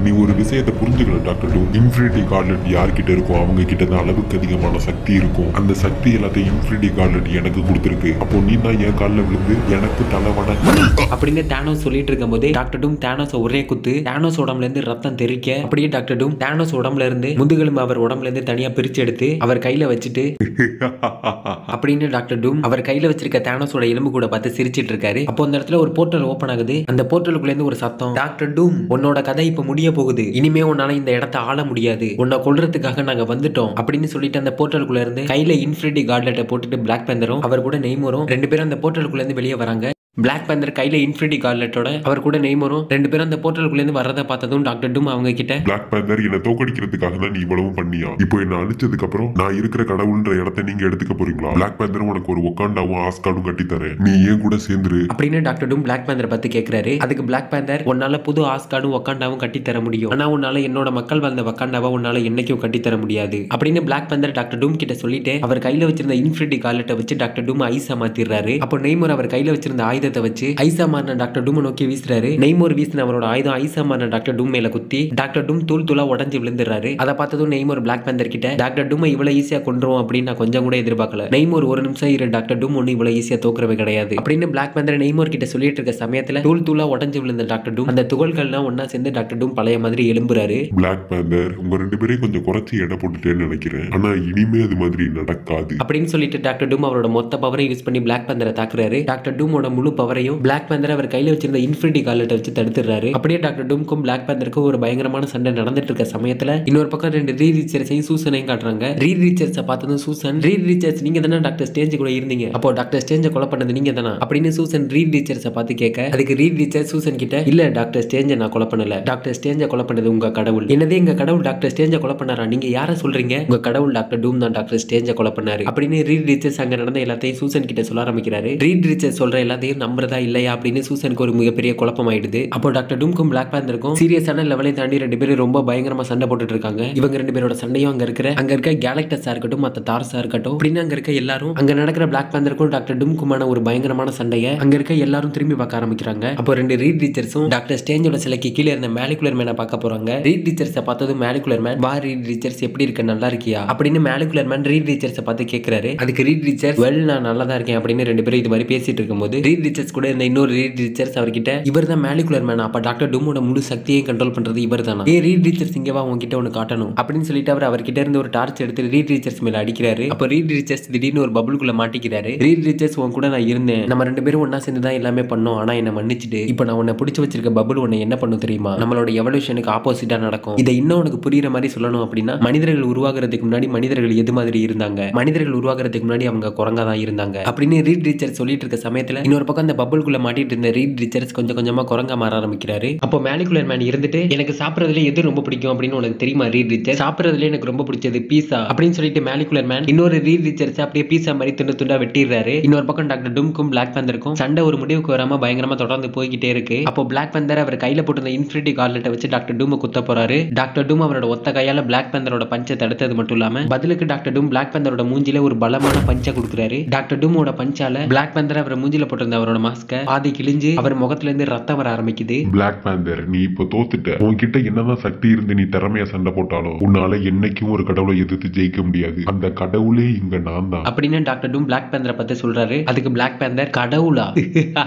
நீ ஒரு விஷயத்தை புரிஞ்சுக்கல டாக்டர் டூம், இன்ஃபினிட்டி கார்ட்லெட் யார்கிட்ட இருக்கும் அவங்க கிட்ட தான் அளவுக்கு அதிகமான சக்தி இருக்கும். அந்த சக்தி எல்லாத்தையும் இன்ஃபினிட்டி கார்ட்லெட் எனக்கு கொடுத்துருக்கு. அப்போ நீ தான் என் காலில் விழுந்து எனக்கு தலைவண அப்படின்னு தானோஸ் சொல்லிட்டு இருக்கும் போதே டாக்டர் டூம் தானோஸ் ஒரே குத்து தானோஸ் உடம்புல இருந்து ரத்தம் தெறிக்க, அப்படியே டாக்டர் டூம் தானோஸ் உடம்புல இருந்து முதுகெலும்பு அவர் உடம்புல இருந்து தனியா பிரிச்சு எடுத்து அவர் கையில வச்சுட்டு அப்படின்னு டாக்டர் டூம் அவர் கையில வச்சிருக்க தானோஸோட எலும்பு கூட பார்த்து சிரிச்சிட்டு இருக்காரு. அப்போ அந்த இடத்துல ஒரு போர்ட்டல் ஓபன் ஆகுது. அந்த போர்ட்டலுக்குள்ள இருந்து ஒரு சத்தம், டாக்டர் டூம் உன்னோட கதை இப்ப முடிய போகுது, இனிமே உன்னால இந்த இடத்தை ஆள முடியாது, உன்னை கொல்றதுக்காக நாங்க வந்துட்டோம் அப்படின்னு சொல்லிட்டு அந்த போர்ட்டலுக்குள்ள இருந்து கையில இன்ஃபினிட்டி கார்ட்லெட்டை போட்டுட்டு பிளாக் பேந்தரும் அவர் கூட நெய்மரும் ரெண்டு பேரும் அந்த போர்ட்டலுக்குள்ள இருந்து வெளியே வராங்க. பிளாக் பேந்தர் கையில இன்ஃபினிட்டி கார்ட்லெட்டோட அவர் கூட நெய்மரும் ரெண்டு பேரும் அந்த போர்ட்டலுக்குள்ள இருந்து வரதை பார்த்ததும் டாக்டர் டூம் அவங்க கிட்ட, பிளாக் பேந்தர் என்ன தோக்கடிக்கிறதுக்காக தான் நீ இவ்வளவு பண்ணியா, இப்போ என்ன அழிச்சதுக்கு அப்புறம் நான் இருக்கிற கடவுள்ன்ற இடத்தை நீங்க எடுத்துக்க போறீங்களா? பிளாக் பேந்தர் உனக்கு ஒரு ஒக்காண்டாவும் ஆஸ்கார்டும் கட்டி தரேன், நீ ஏன் கூட சேர்ந்துரு அப்படின்னு டாக்டர் டூம் பிளாக் பேந்தர் பார்த்து கேட்கிறாரு. அதுக்கு பிளாக் பேந்தர், உன்னால புது ஆஸ்கார்டும் ஒக்காண்டாவும் கட்டி தர முடியும், ஆனா உன்னால என்னோட மக்கள் வாழ்ந்த ஒக்காண்டாவை உன்னால என்னைக்கும் கட்டி தர முடியாது அப்படின்னு பிளாக் பேந்தர் டாக்டர் டூம் கிட்ட சொல்லிட்டு அவர் கையில வச்சிருந்த இன்ஃபினிட்டி கார்ட்லெட்டை வச்சு டாக்டர் டூம் ஐஸா மாத்திடுறாரு. அப்போ நெய்மர் அவர் கையில வச்சிருந்த ஆயுதத்தை வச்சு ஐசா மாறின டாக்டர் டூம் நோக்கி வீசுறாரு. நெய்மோர் வீசின அவரோட ஆயுதம் ஐசா மாறின டாக்டர் டூம் மேல குத்தி டாக்டர் டூம் தூள் தூளா உடஞ்சு விழுந்துறாரு. அதை பார்த்ததும் நெய்மோர் பிளாக் பேந்தர் கிட்ட, டாக்டர் டூம் இவ்வளவு ஈஸியா கொன்றுவோம் அப்படின்னு நான் கொஞ்சம் கூட எதிர்பார்க்கல, நெய்மோர் ஒரு நிமிஷம் இரு, டாக்டர் டூம் ஒன்னு இவ்வளவு ஈஸியா தோக்குறவே கிடையாது அப்படின்னு பிளாக் பேந்தர் நெய்மோர் கிட்ட சொல்லிட்டு இருக்க சமயத்துல தூள் தூளா உடஞ்சு விழுந்த டாக்டர் டூம் அந்த துகள்கள்லாம் ஒன்னா சேர்ந்து டாக்டர் டூம் பழைய மாதிரி எழும்புறாரு. பிளாக் பேந்தர், உங்க ரெண்டு பேரையும் கொஞ்சம் குறைச்சி எடை போட்டுட்டேன்னு நினைக்கிறேன், ஆனா இனிமே அது மாதிரி நடக்காது அப்படின்னு சொல்லிட்டு டாக்டர் டூம் அவரோட மொத்த பவரையும் யூஸ் பண்ணி பிளாக் பேந்தரை தாக்குறாரு. டாக்டர் டூமோட முழு பவரையும் பிளாக் பேந்தர் அவர் கையில வச்சிருந்த இன்ஃபினிட்டி கார்ட்லெட்டை வச்சு தடுத்துறாரு. அப்படியே டாக்டர் டூம்க்கும் பிளாக் பேந்தருக்கும் ஒரு பயங்கரமான சண்டை நடந்துட்டு இருக்க சமயத்துல இன்னொரு பக்கம் ரெண்டு ரீ ரீச்சர்ஸையும் சூசனையும் காட்டுறாங்க. ரீ ரீச்சர்ஸை பார்த்ததும் சூசன், ரீ ரீச்சர்ஸ் நீங்க தானே டாக்டர் ஸ்டேஞ்ச் கூட இருந்தீங்க, அப்போ டாக்டர் ஸ்டேஞ்சை கொலை பண்ணது நீங்க தானே அப்படின்னு சூசன் ரீ ரீச்சர்ஸை பார்த்து கேட்க, அதுக்கு ரீ ரீச்சர் சூசன் கிட்ட, இல்ல டாக்டர் ஸ்டேஞ்சை நான் கொலை பண்ணல, டாக்டர் ஸ்டேஞ்சை கொலை பண்ணது உங்க கடவுள். என்னதே எங்க கடவுள் டாக்டர் ஸ்டேஞ்சை கொலை பண்ணாரா, நீங்க யாரை சொல்றீங்க, உங்க கடவுள் டாக்டர் டூம் தான் டாக்டர் ஸ்டேஞ்சை கொலை பண்ணாரு அப்படின்னு ரீ ரீச்சர்ஸ் அங்க நடந்த எல்லாத்தையும் சூசன் கிட்ட சொல்ல ஆரம்பிக்கிறாரு. ரீ ரீச்சர்ஸ் சொல்ற எல்லாத்தையும் நம்புறதா இல்லையா அப்படின்னு சூசனுக்கு ஒரு மிகப்பெரிய குழப்பம் ஆயிடுது. அப்போ டாக்டர் டூம்க்கும் பிளாக் பேந்தருக்கும் சீரியஸான லெவலை தாண்டி ரெண்டு பேரும் ரொம்ப பயங்கரமா சண்டை போட்டுட்டு இருக்காங்க. இவங்க ரெண்டு பேரோட சண்டையும் அங்க இருக்க கேலக்டஸா இருக்கட்டும், மத்த தார்ஸா இருக்கட்டும், அப்படின்னு அங்க இருக்க எல்லாரும் அங்க நடக்கிற பிளாக் பேந்தருக்கும் டாக்டர் டூம்க்குமான ஒரு பயங்கரமான சண்டையை அங்க இருக்க எல்லாரும் திரும்பி பார்க்க ஆரம்பிக்கிறாங்க. அப்போ ரெண்டு ரீட் ரீச்சர்ஸும் டாக்டர் ஸ்ட்ரேஞ்சோட சிலைக்கு கீழே இருந்த மாலிகுலர் மேனை பார்க்க போறாங்க. ரீட் ரீச்சர்ஸை பார்த்ததும் மாலிகுலர் மேன், வா ரீட் ரீச்சர்ஸ் எப்படி இருக்க, நல்லா இருக்கியா அப்படின்னு மாலிகுலர் மேன் ரீட் ரீச்சர்ஸை பார்த்து கேட்கிறாரு. அதுக்கு ரீட் ரீச்சர்ஸ், வெல் நான் நல்லா தான் இருக்கேன் அப்படின்னு ரெண்டு பேரும் இது மாதிரி பேசிட்டு இருக்கும்போது ரீட் ரீச்சர்ஸ் கூட இருந்த இன்னொரு ரீட் ரீச்சர்ஸ் அவர்கிட்ட, இவர் தான் மாலிகுலர் மேன், அப்ப டாக்டர் டூமோட முழு சக்தியை கண்ட்ரோல் பண்றது இவர் தானா, ஏ ரீட் ரீச்சர்ஸ் இங்க வா உங்ககிட்ட ஒன்னு காட்டணும் அப்படின்னு சொல்லிட்டு அவர்கிட்ட இருந்து ஒரு டார்ச் எடுத்து ரீட் ரீச்சர்ஸ் மேல அடிக்கிறாரு. அப்ப ரீட் ரீச்சர்ஸ் திடீர்னு ஒரு பபுளுக்குள்ள மாட்டிக்கிறாரு. ரீட் ரீச்சர்ஸ் உன் கூட நான் இருந்தேன், நம்ம ரெண்டு பேரும் ஒன்னா சேர்ந்து தான் எல்லாமே பண்ணோம், ஆனா என்ன மன்னிச்சிட்டு, இப்போ நான் உன்னை பிடிச்சு வச்சிருக்க பபுள் உன்னை என்ன பண்ணும் தெரியுமா, நம்மளோட எவல்யூஷனுக்கு ஆப்போசிட்டா நடக்கும். இதை இன்னும் உனக்கு புரியுற மாதிரி சொல்லணும் அப்படின்னா, மனிதர்கள் உருவாகிறதுக்கு முன்னாடி மனிதர்கள் எது மாதிரி இருந்தாங்க, மனிதர்கள் உருவாகிறதுக்கு முன்னாடி அவங்க குரங்கா தான் இருந்தாங்க அப்படின்னு ரீட் ரீச்சர்ஸ் சொல்லிட்டு இருக்க சமயத்துல இன்னொரு பக்கம் அந்த பபுளுக்குள்ள மாட்டிட்டு இருந்த ரீட் ரீச்சர்ஸ் கொஞ்சம் கொஞ்சமா குரங்கா மாற ஆரம்பிக்கிறாரு. அப்போ மாலிகுலர் மேன் இருந்துட்டு, எனக்கு சாப்பிடுறதுல எது ரொம்ப பிடிக்கும் அப்படின்னு உனக்கு தெரியுமா ரீட் ரீச்சர், சாப்பிடுறதுல எனக்கு ரொம்ப பிடிச்சது பீஸா அப்படின்னு சொல்லிட்டு மாலிகுலர் மேன் இன்னொரு ரீட் ரீச்சர்ஸ் அப்படியே பீஸா மாதிரி துண்டு துண்டா வெட்டிடுறாரு. இன்னொரு பக்கம் டாக்டர் டூம்க்கும் பிளாக் பேந்தருக்கும் சண்டை ஒரு முடிவுக்கு வராம பயங்கரமா தொடர்ந்து போய்கிட்டே இருக்கு. அப்போ பிளாக் பேந்தர் அவர் கையில போட்டு இன்ஃபினிட்டி கார்லெட்டை வச்சு டாக்டர் டூம் குத்த போறாரு. டாக்டர் டூம் அவரோட ஒத்த கையால பிளாக் பேந்தரோட பஞ்சை தடுத்தது மட்டும் இல்லாம பதிலுக்கு டாக்டர் டூம் பிளாக் பேந்தரோட மூஞ்சில ஒரு பலமான பஞ்சை கொடுக்குறாரு. டாக்டர் டூமோட பஞ்சால பிளாக் பேந்தர் அவர் மூஞ்சில போட்டிருந்த அவரோட மாஸ்க பாதி கிழிஞ்சு அவர் முகத்துல இருந்து ரத்தம் வர ஆரம்பிக்குது. பிளாக் பேந்தர், நீ இப்ப தோத்துட்ட. உன்கிட்ட என்னதான் சக்தி இருந்து நீ திறமையா சண்டை போட்டாலும் உன்னால என்னைக்கும் ஒரு கடவுளை எதிர்த்து ஜெயிக்க முடியாது. அந்த கடவுளே இங்க நான் தான் அப்படின்னு டாக்டர் டூம் பிளாக் பேந்தரை பத்தி சொல்றாரு. அதுக்கு பிளாக் பேந்தர், கடவுளா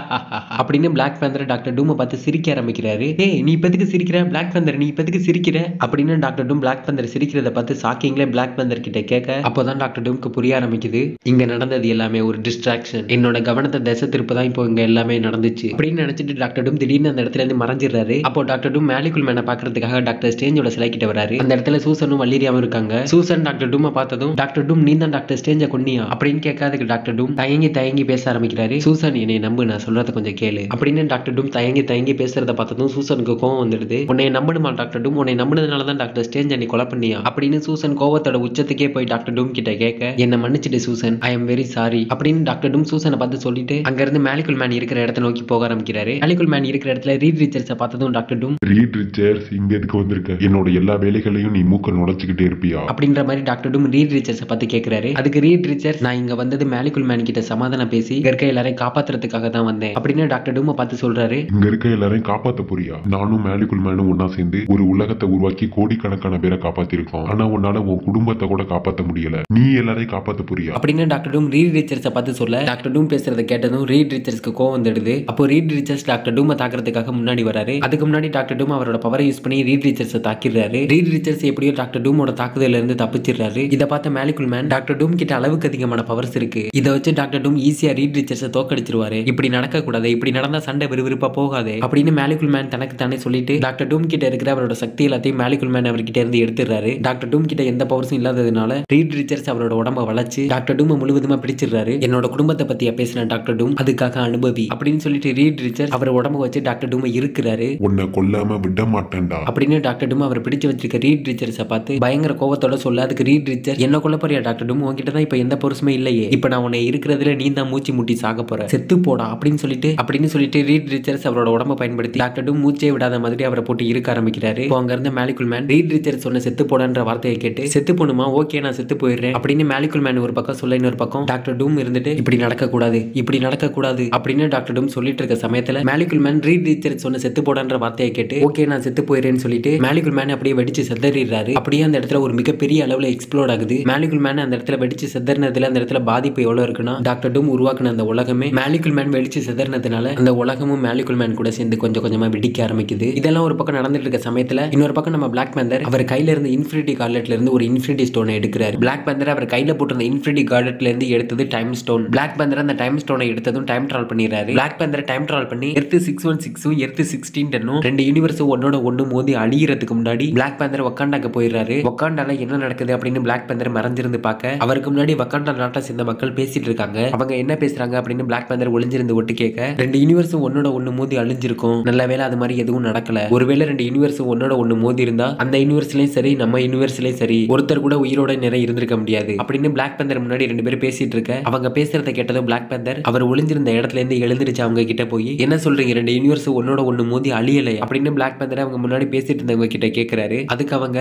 அப்படின்னு பிளாக் பேந்தர் டாக்டர் டூமை பார்த்து சிரிக்க ஆரம்பிக்கிறாரு. ஏய் நீ இப்பதுக்கு சிரிக்கிற, பிளாக் பேந்தர் நீ இப்பதுக்கு சிரிக்கிற அப்படின்னு டாக்டர் டூம் பிளாக் பேந்தர் சிரிக்கிறத பார்த்து ஷாக்கிங்ல பிளாக் பேந்தர் கிட்ட கேட்க, அப்போதான் டாக்டர் டூம்க்கு புரிய ஆரம்பிக்குது, இங்க நடந்தது எல்லாமே ஒரு டிஸ்ட்ராக்ஷன், என்னோட கவனத்தை திசை திருப்ப தான் இப்போ இங்க எல்லாமே நடந்துச்சு அப்படின்னு நினைச்சிட்டு டாக்டர் டூம் திடீர்னு அந்த இடத்துல இருந்து மறைஞ்சிடுறாரு. அப்போ டாக்டர் டூம் மாலிகுலர் மேனை பாக்குறதுக்காக டாக்டர் ஸ்ட்ரேஞ்சோட சிலை கிட்ட வராரு. அந்த இடத்துல சூசனும் வல்லீரியாவும் இருக்காங்க. சூசன் டாக்டர் டூமை பார்த்ததும், டாக்டர் டூம் நீ தான் டாக்டர் ஸ்ட்ரேஞ்ச கொன்னியா அப்படின்னு கேட்காதுக்கு டாக்டர் டூம் தயங்கி பேச ஆரம்பிக்கிறாரு. சூசன் என்னை நம்பு, நான் சொல்றத கொஞ்சம் கேளு அப்படின்னு டாக்டர் டூம் தயங்கி பேசுறத பார்த்ததும் சூசனுக்கு கோவம் வந்துடுது. உன்னை நம்பணுமா டாக்டர் டூம், உன்னை நம்பினதுனால தான் டாக்டர் ஸ்ட்ரேஞ்ச நீ கொலை பண்ணியா அப்படின்னு சூசன் கோவத்தோட உச்சத்துக்கே போய் டாக்டர் டூம் கிட்ட கேட்க, என்ன மன்னிச்சிட்டு Susan, I am very sorry அப்படின்னு டாக்டர் டூம் சூசனை பார்த்து சொல்லிட்டு அங்க இருந்து மாலிகுலர் மேன் இருக்கிற இடத்தை நோக்கி போக ஆரம்பிக்கிறாரு. மாலிகுலர் மேன் இருக்கிற இடத்துல ரீட் ரீச்சர்ஸை பார்த்ததும் டாக்டர் டூம், ரீட் ரிச்சர்ஸ் இங்க எதுக்கு வந்திருக்க, என்னோட எல்லா வேலைகளையும் நீ மூக்க நுழைச்சுக்கிட்டே இருப்பியா அப்படின்ற மாதிரி டாக்டர் டூம் ரீட் ரீச்சர்ஸை பார்த்து கேட்கிறாரு. அதுக்கு ரீட் ரீச்சர்ஸ், நான் இங்க வந்தது மாலிகுலர் மேன் கிட்ட சமாதானம் பேசி இங்க இருக்க எல்லாரையும் காப்பாத்துறதுக்காக தான் வந்தேன் அப்படின்னு டாக்டர் டூமை பார்த்து சொல்றாரு. இங்க இருக்க எல்லாரையும் காப்பாத்த போறியா, நானும் மாலிகுல் மேனும் ஒன்னா சேர்ந்து ஒரு உலகத்தை உருவாக்கி கோடிக்கணக்கான பேரை காப்பாத்திருக்கோம், ஆனா உன்னால உன் குடும்பத்தை கூட காப்பாத்த முடியல, நீ எல்லாரையும் காப்பாத்த போறியா அப்படின்னு டாக்டர் டூம் ரீட் ரீச்சர்ஸை பார்த்து சொல்ல, டாக்டர் டூம் பேசுறத கேட்டதும் ரீட் ரீச்சர்ஸ்க்கு கோவம் வந்துடுது. அப்போ ரீட் ரீச்சர்ஸ் டாக்டர் டூமை தாக்குறதுக்காக முன்னாடி வராரு. அதுக்கு முன்னாடி டாக்டர் டூம் அவரோட பவரை யூஸ் பண்ணி ரீட் ரீச்சர்ஸை தாக்கிடுறாரு. ரீட் ரீச்சர்ஸ் எப்படியோ டாக்டர் டூமோட தாக்குதல இருந்து தப்பிச்சிடுறாரு. இதை பார்த்த மாலிகுல் மேன், டாக்டர் டூம் கிட்ட அளவுக்கு அதிகமான பவர்ஸ் இருக்கு, இதை வச்சு டாக்டர் டூம் ஈஸியா ரீட் ரீச்சர்ஸை தோக்கடிச்சிருவாரு, இப்படி நடக்க கூடாது, இப்படி நடந்தா சண்டை விறுவிறுப்பா போகாது அப்படின்னு மாலிகுல் மேன் தனக்கு தானே சொல்லிட்டு டாக்டர் டூம் கிட்ட இருக்கிற அவரோட சக்தி எல்லாத்தையும் மாலிகுல் மேன் அவர்கிட்ட இருந்து எடுத்துறாரு. டாக்டர் டூம் கிட்ட எந்த பவர்ஸும் இல்லாததுனால ரீட் ரீச்சர்ஸ் அவரோட உடம்ப வளைச்சு டாக்டர் டூம் முழுவதுமா பிடிச்சிடுறாரு. என்னோட குடும்பத்தை பத்தி பேசின டாக்டர் டூம், அதுக்காக அனுபவி அப்படின்னு சொல்லிட்டு ரீட் ரீச்சர்ஸ் அவர் உடம்ப வச்சு டாக்டர் டூம் இருக்கிறாரு. உன்னை கொல்லாம விட மாட்டேன்டா அப்படின்னு டாக்டர் டூம் அவர் பிடிச்சு வச்சிருக்க ரீட் ரீச்சர்ஸை பார்த்து பயங்கர கோவத்தோட சொல்ல, அதுக்கு ரீட் ரீச்சர், என்ன கொல்ல போறியா டாக்டர் டூம், உன்கிட்ட தான் இப்ப எந்த பொருசுமே இல்லையே, இப்ப நான் உன்னை இருக்கிறதுல நீ தான் மூச்சு முட்டி சாக போற, செத்து போடா அப்படின்னு சொல்லிட்டு ரீட் ரீச்சர்ஸ் அவரோட உடம்ப பயன்படுத்தி டாக்டர் டூம் மூச்சே விடாத மாதிரி அவரை போட்டு இருக்க ஆரம்பிக்கிறாரு. அங்க இருந்த மாலிகுல் மேன் ரீட் ரீச்சர்ஸ் சொன்ன செத்து போடன்ற வார்த்தையை கேட்டு, செத்து போணுமா, ஓகே நான் செத்து போயிடுறேன் அப்படின்னு மாலிகுல் மேன் ஒரு பக்கம் சொல்ல, இன்னொரு பக்கம் டாக்டர் டூம் இருந்துட்டு இப்படி நடக்க கூடாது அப்படின்னு டாக்டர் டூம் சொல்லிட்டு இருக்க சமயத்துல மாலிகுல் மேன் ரீட் ரீச்சர்ஸ் சொன்ன செத்து போடன்ற வார்த்தையை கேட்டு, ஓகே நான் செத்து போயிடுறேன்னு சொல்லிட்டு மாலிகுல் மேன் அப்படியே வெடிச்சு செதறிடுறாரு. அப்படியே அந்த இடத்துல ஒரு மிகப்பெரிய அளவுல எக்ஸ்ப்ளோட் ஆகுது. மாலிகுல் மேன் அந்த இடத்துல வெடிச்சு செதறினதுல அந்த இடத்துல பாதிப்பு எவ்வளவு இருக்குன்னா, டாக்டர் டூம் உருவாக்குன அந்த உலகமே மாலிகுல் மேன் வெடிச்சு செதறினதுனால அந்த உலகமும் மாலிகுல் மேன் கூட சேர்ந்து கொஞ்சம் கொஞ்சமா வெடிக்க ஆரம்பிக்குது. இதெல்லாம் ஒரு பக்கம் நடந்துட்டு இருக்க சமயத்துல இன்னொரு பக்கம் நம்ம பிளாக் பேந்தர் அவர் கையில இருந்து இன்ஃபினிட்டி கார்லெட்ல இருந்து ஒரு இன்ஃபினிட்டி ஸ்டோனை எடுக்கிறாரு. பிளாக் பேந்தர் அவர் கையில போட்டிருந்த இன்ஃபினிட்டி கார்லெட்ல இருந்து எடுத்தது டைம் ஸ்டோன். பிளாக் பேந்தர் அந்த டைம் ஸ்டோனை எடுத்ததும் டைம் டிராவல் பண்ணிடுறாரு. பிளாக் பேந்தர் டைம் டிராவல் பண்ணி எர்த் 616 எர்த் 1610 ரெண்டு யூனிவர்ஸ் ஒன்னோட ஒண்ணு மோதி அழியறதுக்கு முன்னாடி பிளாக் பேந்தர் வக்காண்டாக்கு போயிடுறாரு. வக்காண்டால என்ன நடக்குது அப்படின்னு பிளாக் பேந்தர் மறைஞ்சிருந்து பார்க்க, அவருக்கு முன்னாடி வக்காண்டா நாட்டை சேர்ந்த மக்கள் பேசிட்டு இருக்காங்க. அவங்க என்ன பேசுறாங்க அப்படின்னு பிளாக் பேந்தர் ஒளிஞ்சிருந்து ஒட்டு கேட்க, ரெண்டு யூனிவர்ஸும் ஒன்னோட ஒண்ணு மோதி அழிஞ்சிருக்கும், நல்ல வேளை அது மாதிரி எதுவும் நடக்கல, ஒருவேளை ரெண்டு யூனிவர்ஸும் ஒன்னோட ஒண்ணு மோதி இருந்தா அந்த யூனிவர்ஸ்லயும் சரி நம்ம யூனிவர்ஸ்லயும் சரி ஒருத்தர் கூட உயிரோட நிறைய இருந்திருக்க முடியாது அப்படின்னு பிளாக் பேந்தர் முன்னாடி ரெண்டு பேரும் பேசிட்டு இருக்க, அவங்க பேசுறத கேட்டதும் பிளாக் பேந்தர் அவர் ஒளிஞ்சிருந்த இடத்துல இருந்து எழுந்திருச்சு அவங்க கிட்ட போய் என்ன சொல்றீங்க, 2 யூனிவர்ஸ் ஒன்னோட ஒண்ணு மோதி அழியலை அப்படின்னு பிளாக் பேந்தர் அவங்க முன்னாடி பேசிட்டு இருந்தவங்க கிட்ட கேக்குறாரு. அதுக்கு அவங்க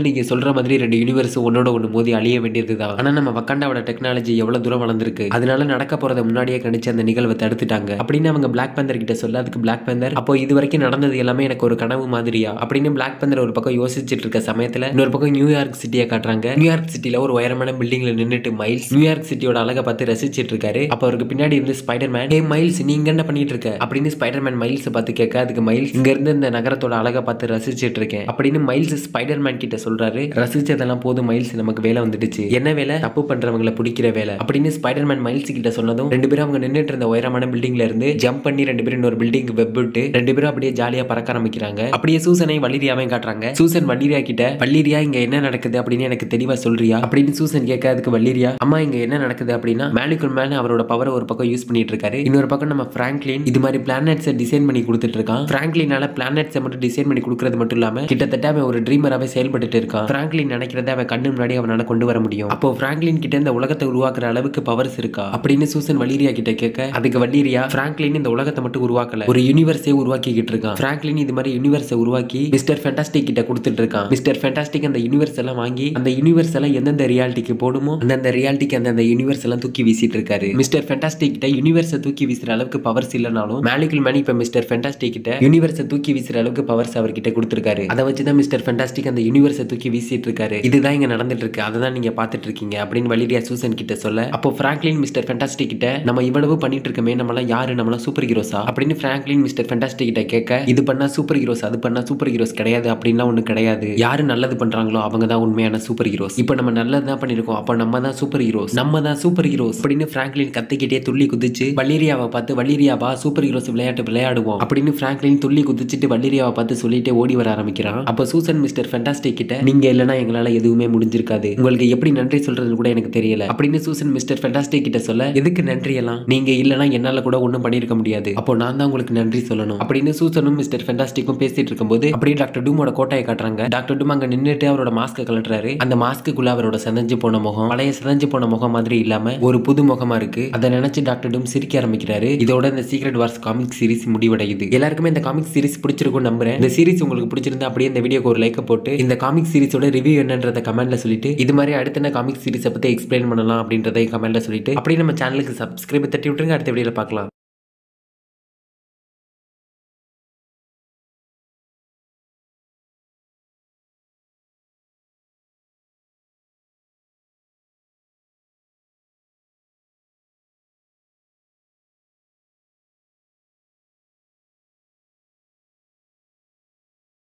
நீங்க சொல்ற மாதிரி 2 யூனிவர்ஸ் ஒன்னோட ஒண்ணு மோதி அழிய வேண்டியதுதான். ஆனா நம்ம வக்காண்டாவோட டெக்னாலஜி எவ்வளவு தூரம் வளர்ந்துருக்கு, அதனால நடக்க போறத முன்னாடியே கணிச்சு அந்த நிகழ்வை தடுத்துட்டாங்க அப்படின்னு அவங்க பிளாக் பேந்தர் கிட்ட சொல்ல, அதுக்கு பிளாக் பேந்தர் அப்போ இது வரைக்கும் நடந்தது எல்லாமே எனக்கு ஒரு கனவு மாதிரியா அப்படின்னு பிளாக் பேந்தர் ஒரு பக்கம் யோசிச்சுட்டு இருக்க சமயத்துல இன்னொரு பக்கம் நியூயார்க் சிட்டியை காட்டுறாங்க. நியூயார்க் சிட்டில ஒரு உயரமான பில்டிங்ல நின்னுட்டு மைல்ஸ் நியூயார்க் சிட்டியோட அழகை பார்த்து ரசிச்சிட்டு இருக்காரு. அப்ப அவருக்கு பின்னாடி இருந்து ஸ்பைடர்மேன், "ஏய் மைல்ஸ், நீங்க என்ன பண்ணிட்டு இருக்க?" அப்படின்னு ஸ்பைடர்மேன் மைல்ஸ் பார்த்து கேட்க, அதுக்கு மைல்ஸ், "இங்க இருந்து இந்த நகரத்தோட அழகை பார்த்து ரசிச்சிட்டு இருக்கேன்" அப்படின்னு மைல்ஸ் ஸ்பைடர்மேன் கிட்ட சொல்றாரு. ரசிச்சதெல்லாம் போதும் மைல்ஸ், நமக்கு வேலை வந்துடுச்சு. என்ன வேலை? தப்பு பண்றவங்களை பிடிக்கிற வேலை அப்படின்னு ஸ்பைடர்மேன் மைல்ஸ் கிட்ட சொன்னதும் 2 பேரும் அவங்க நின்னுட்டு இருந்த உயரமான பில்டிங்ல இருந்து ஜம்ப் பண்ணி 2 பேரும் இன்னொரு பில்டிங் வெப் விட்டு 2 பேரும் அப்படியே ஜாலியா பறக்க ஆரம்பிக்கிறாங்க. அப்படியே சூசனை வலிரியாவையும் காட்டுறாங்க. சூசன் வலிரியா கிட்ட, "வலிரியா, இங்க என்ன நடக்குது அப்படின்னு எனக்கு தெளிவா சொல்றியா?" அப்படின்னு சூசன் கேட்க, அதுக்கு வலிரியா, "அம்மா, இங்க என்ன நடக்குது அப்படின்னா மேலிகுல் மேன் அவரோட பவரை ஒரு பக்கம் யூஸ் பண்ணிட்டு இருக்காரு, இன்னொரு பக்கம் நம்ம பிராங்க்லின் இது மாதிரி பிளானட்ஸை டிசைன் பண்ணி கொடுத்துட்டு இருக்கான். பிராங்க்லினால பிளானட்ஸை மட்டும் டிசைன் பண்ணி கொடுக்கறது மட்டும் இல்லாம கிட்டத்தட்ட அவன் ஒரு ட்ரீமராகவே செயல்பட்டு இருக்கான். பிராங்க்லின் நினைக்கிறத அவன் கண்ணு முன்னாடி அவனால கொண்டு வர முடியும். அப்போ பிராங்க்லின் கிட்ட இந்த உலகத்தை உருவாக்குற அளவுக்கு பவர்ஸ் இருக்கா அப்படின்னு சூசன் வலிரியா கிட்ட கேட்க, அதுக்கு வலிரியா, பிராங்க்லின் இந்த உலகத்தை மட்டும் உருவாக்கல, ஒரு யூனிவர்ஸே உருவாக்கிட்டு இருக்கான். பிராங்க்லின் இது மாதிரி யூனிவர்ஸை உருவாக்கி மிஸ்டர் ஃபேண்டாஸ்டிக் கிட்ட கொடுத்துட்டு இருக்கான். மிஸ்டர் ஃபேண்டாஸ்டிக் அந்த யூனிவர்ஸ் எல்லாம் வாங்கி அந்த யூனிவர்ஸ் எல்லாம் எந்தெந்த ரியாலிட்டிக்கு போடுமோ அந்த ரியாலிட்டிக்கு அந்த யூனிவர்ஸ் எல்லாம் தூக்கி வீசிட்டு இருக்காரு. மிஸ்டர் ஃபேண்டாஸ்டிக் கிட்ட யூனிவர்ஸை தூக்கி வீசுற அளவுக்கு பவர்ஸ் இல்லனாலும் மேலிகுல் மேன் இப்ப மிஸ்டர் ஃபேண்டாஸ்டிக் கிட்ட யூனிவர்ஸை தூக்கி வீசுற அளவுக்கு பவர்ஸ் அவர்கிட்ட கொடுத்திருக்காரு. அதை வச்சுதான் மிஸ்டர் ஃபேண்டாஸ்டிக் அந்த யூனிவர்ஸை தூக்கி வீசிட்டு இருக்காரு. இதுதான் இங்க நடந்துட்டு இருக்கு, அதை நீங்க பாத்துட்டு இருக்கீங்க அப்படின்னு வலிரியா சூசன் கிட்ட சொல்ல, அப்போ பிராங்க்லின் மிஸ்டர் ஃபேண்டாஸ்டிக் கிட்ட, "நம்ம இவ்வளவு பண்ணிட்டு இருக்கமே, நம்மளாம் யாரு, நம்மளாம் சூப்பர் ஹீரோஸா?" அப்படின்னு பிராங்க்லின் மிஸ்டர் ஃபேண்டாஸ்டிக் கிட்ட கேட்க, "இது பண்ணா சூப்பர் ஹீரோஸ், அது பண்ணா சூப்பர் ஹீரோஸ் கிடையாது, அப்படின்லாம் ஒண்ணு கிடையாது. யாரு நல்லது பண்றாங்களோ அவங்க தான் உண்மையான சூப்பர் ஹீரோஸ். இப்போ நம்ம நல்லது தான் பண்ணிருக்கோம், அப்ப நம்ம தான் சூப்பர் ஹீரோஸ், நம்ம தான் சூப்பர் ஹீரோஸ்" அப்படின்னு பிராங்க்லின் கத்திக்கிட்டே துள்ளி குதிச்சு வலிரியாவை பார்த்து, "வலிரியாவா, சூப்பர் ஹீரோஸ் விளையாட்டு விளையாடுவோம்" அப்படின்னு பிராங்க்லின் துள்ளி குதிச்சுட்டு வலிரியாவை பார்த்து சொல்லிட்டு ஓடி வர ஆரம்பிக்கிறான். அப்ப சூசன் மிஸ்டர் ஃபேண்டாஸ்டிக் கிட்ட, "நீங்க இல்லனா எங்களால எதுவுமே முடிஞ்சிருக்காது, உங்களுக்கு எப்படி நன்றி சொல்றது கூட எனக்கு தெரியல" அப்படின்னு சூசன் மிஸ்டர் ஃபேண்டாஸ்டிக் கிட்ட சொல்ல, "எதுக்கு நன்றி எல்லாம்? நீங்க இல்லனா என்னால கூட ஒண்ணும் பண்ணிருக்க முடியாது, அப்போ நான் தான் உங்களுக்கு நன்றி சொல்லணும்" அப்படின்னு சூசனும் மிஸ்டர் ஃபேண்டாஸ்டிக்கும் பேசிட்டு இருக்கும்போது அப்படியே டாக்டர் டூமோட கோட்டையை காட்டுறாங்க. டாக்டர் டூம் அங்க நின்னுட்டு அவரோட மாஸ்க் கலட்டுறாரு. அந்த மாஸ்க்குள்ள அவரோட செதஞ்சு போன முகம் பழைய செதஞ்சு போன முகம் மாதிரி இல்லாம ஒரு புது முகமா இருக்கு. அதை நினைச்சு டாக்டர் டூம் சிரிக்க ஆரம்பிக்கிறாரு. இதோட இந்த சீக்ரெட் வார்ஸ் காமிக் சீரிஸ் முடிவடையுது. எல்லாருக்குமே இந்த காமிக் சீரிஸ் பிடிச்சிருக்கும் நம்புறேன். இந்த சீரிஸ் உங்களுக்கு பிடிச்சிருந்தா அப்படியே இந்த வீடியோக்கு ஒரு லைக் போட்டு இந்த காமிக் சீரிஸோட ரிவ்யூ என்னன்றத கமெண்ட்ல சொல்லிட்டு இது மாதிரி அடுத்த என்ன காமிக் சீரிஸை பத்தி எக்ஸ்பிளைன் பண்ணலாம் அப்படின்றதை கமெண்ட்ல சொல்லிட்டு அப்படியே நம்ம சேனலுக்கு சப்ஸ்கிரைப் தட்டி விட்டுருங்க. அடுத்த வீடியோல பார்க்கலாம்.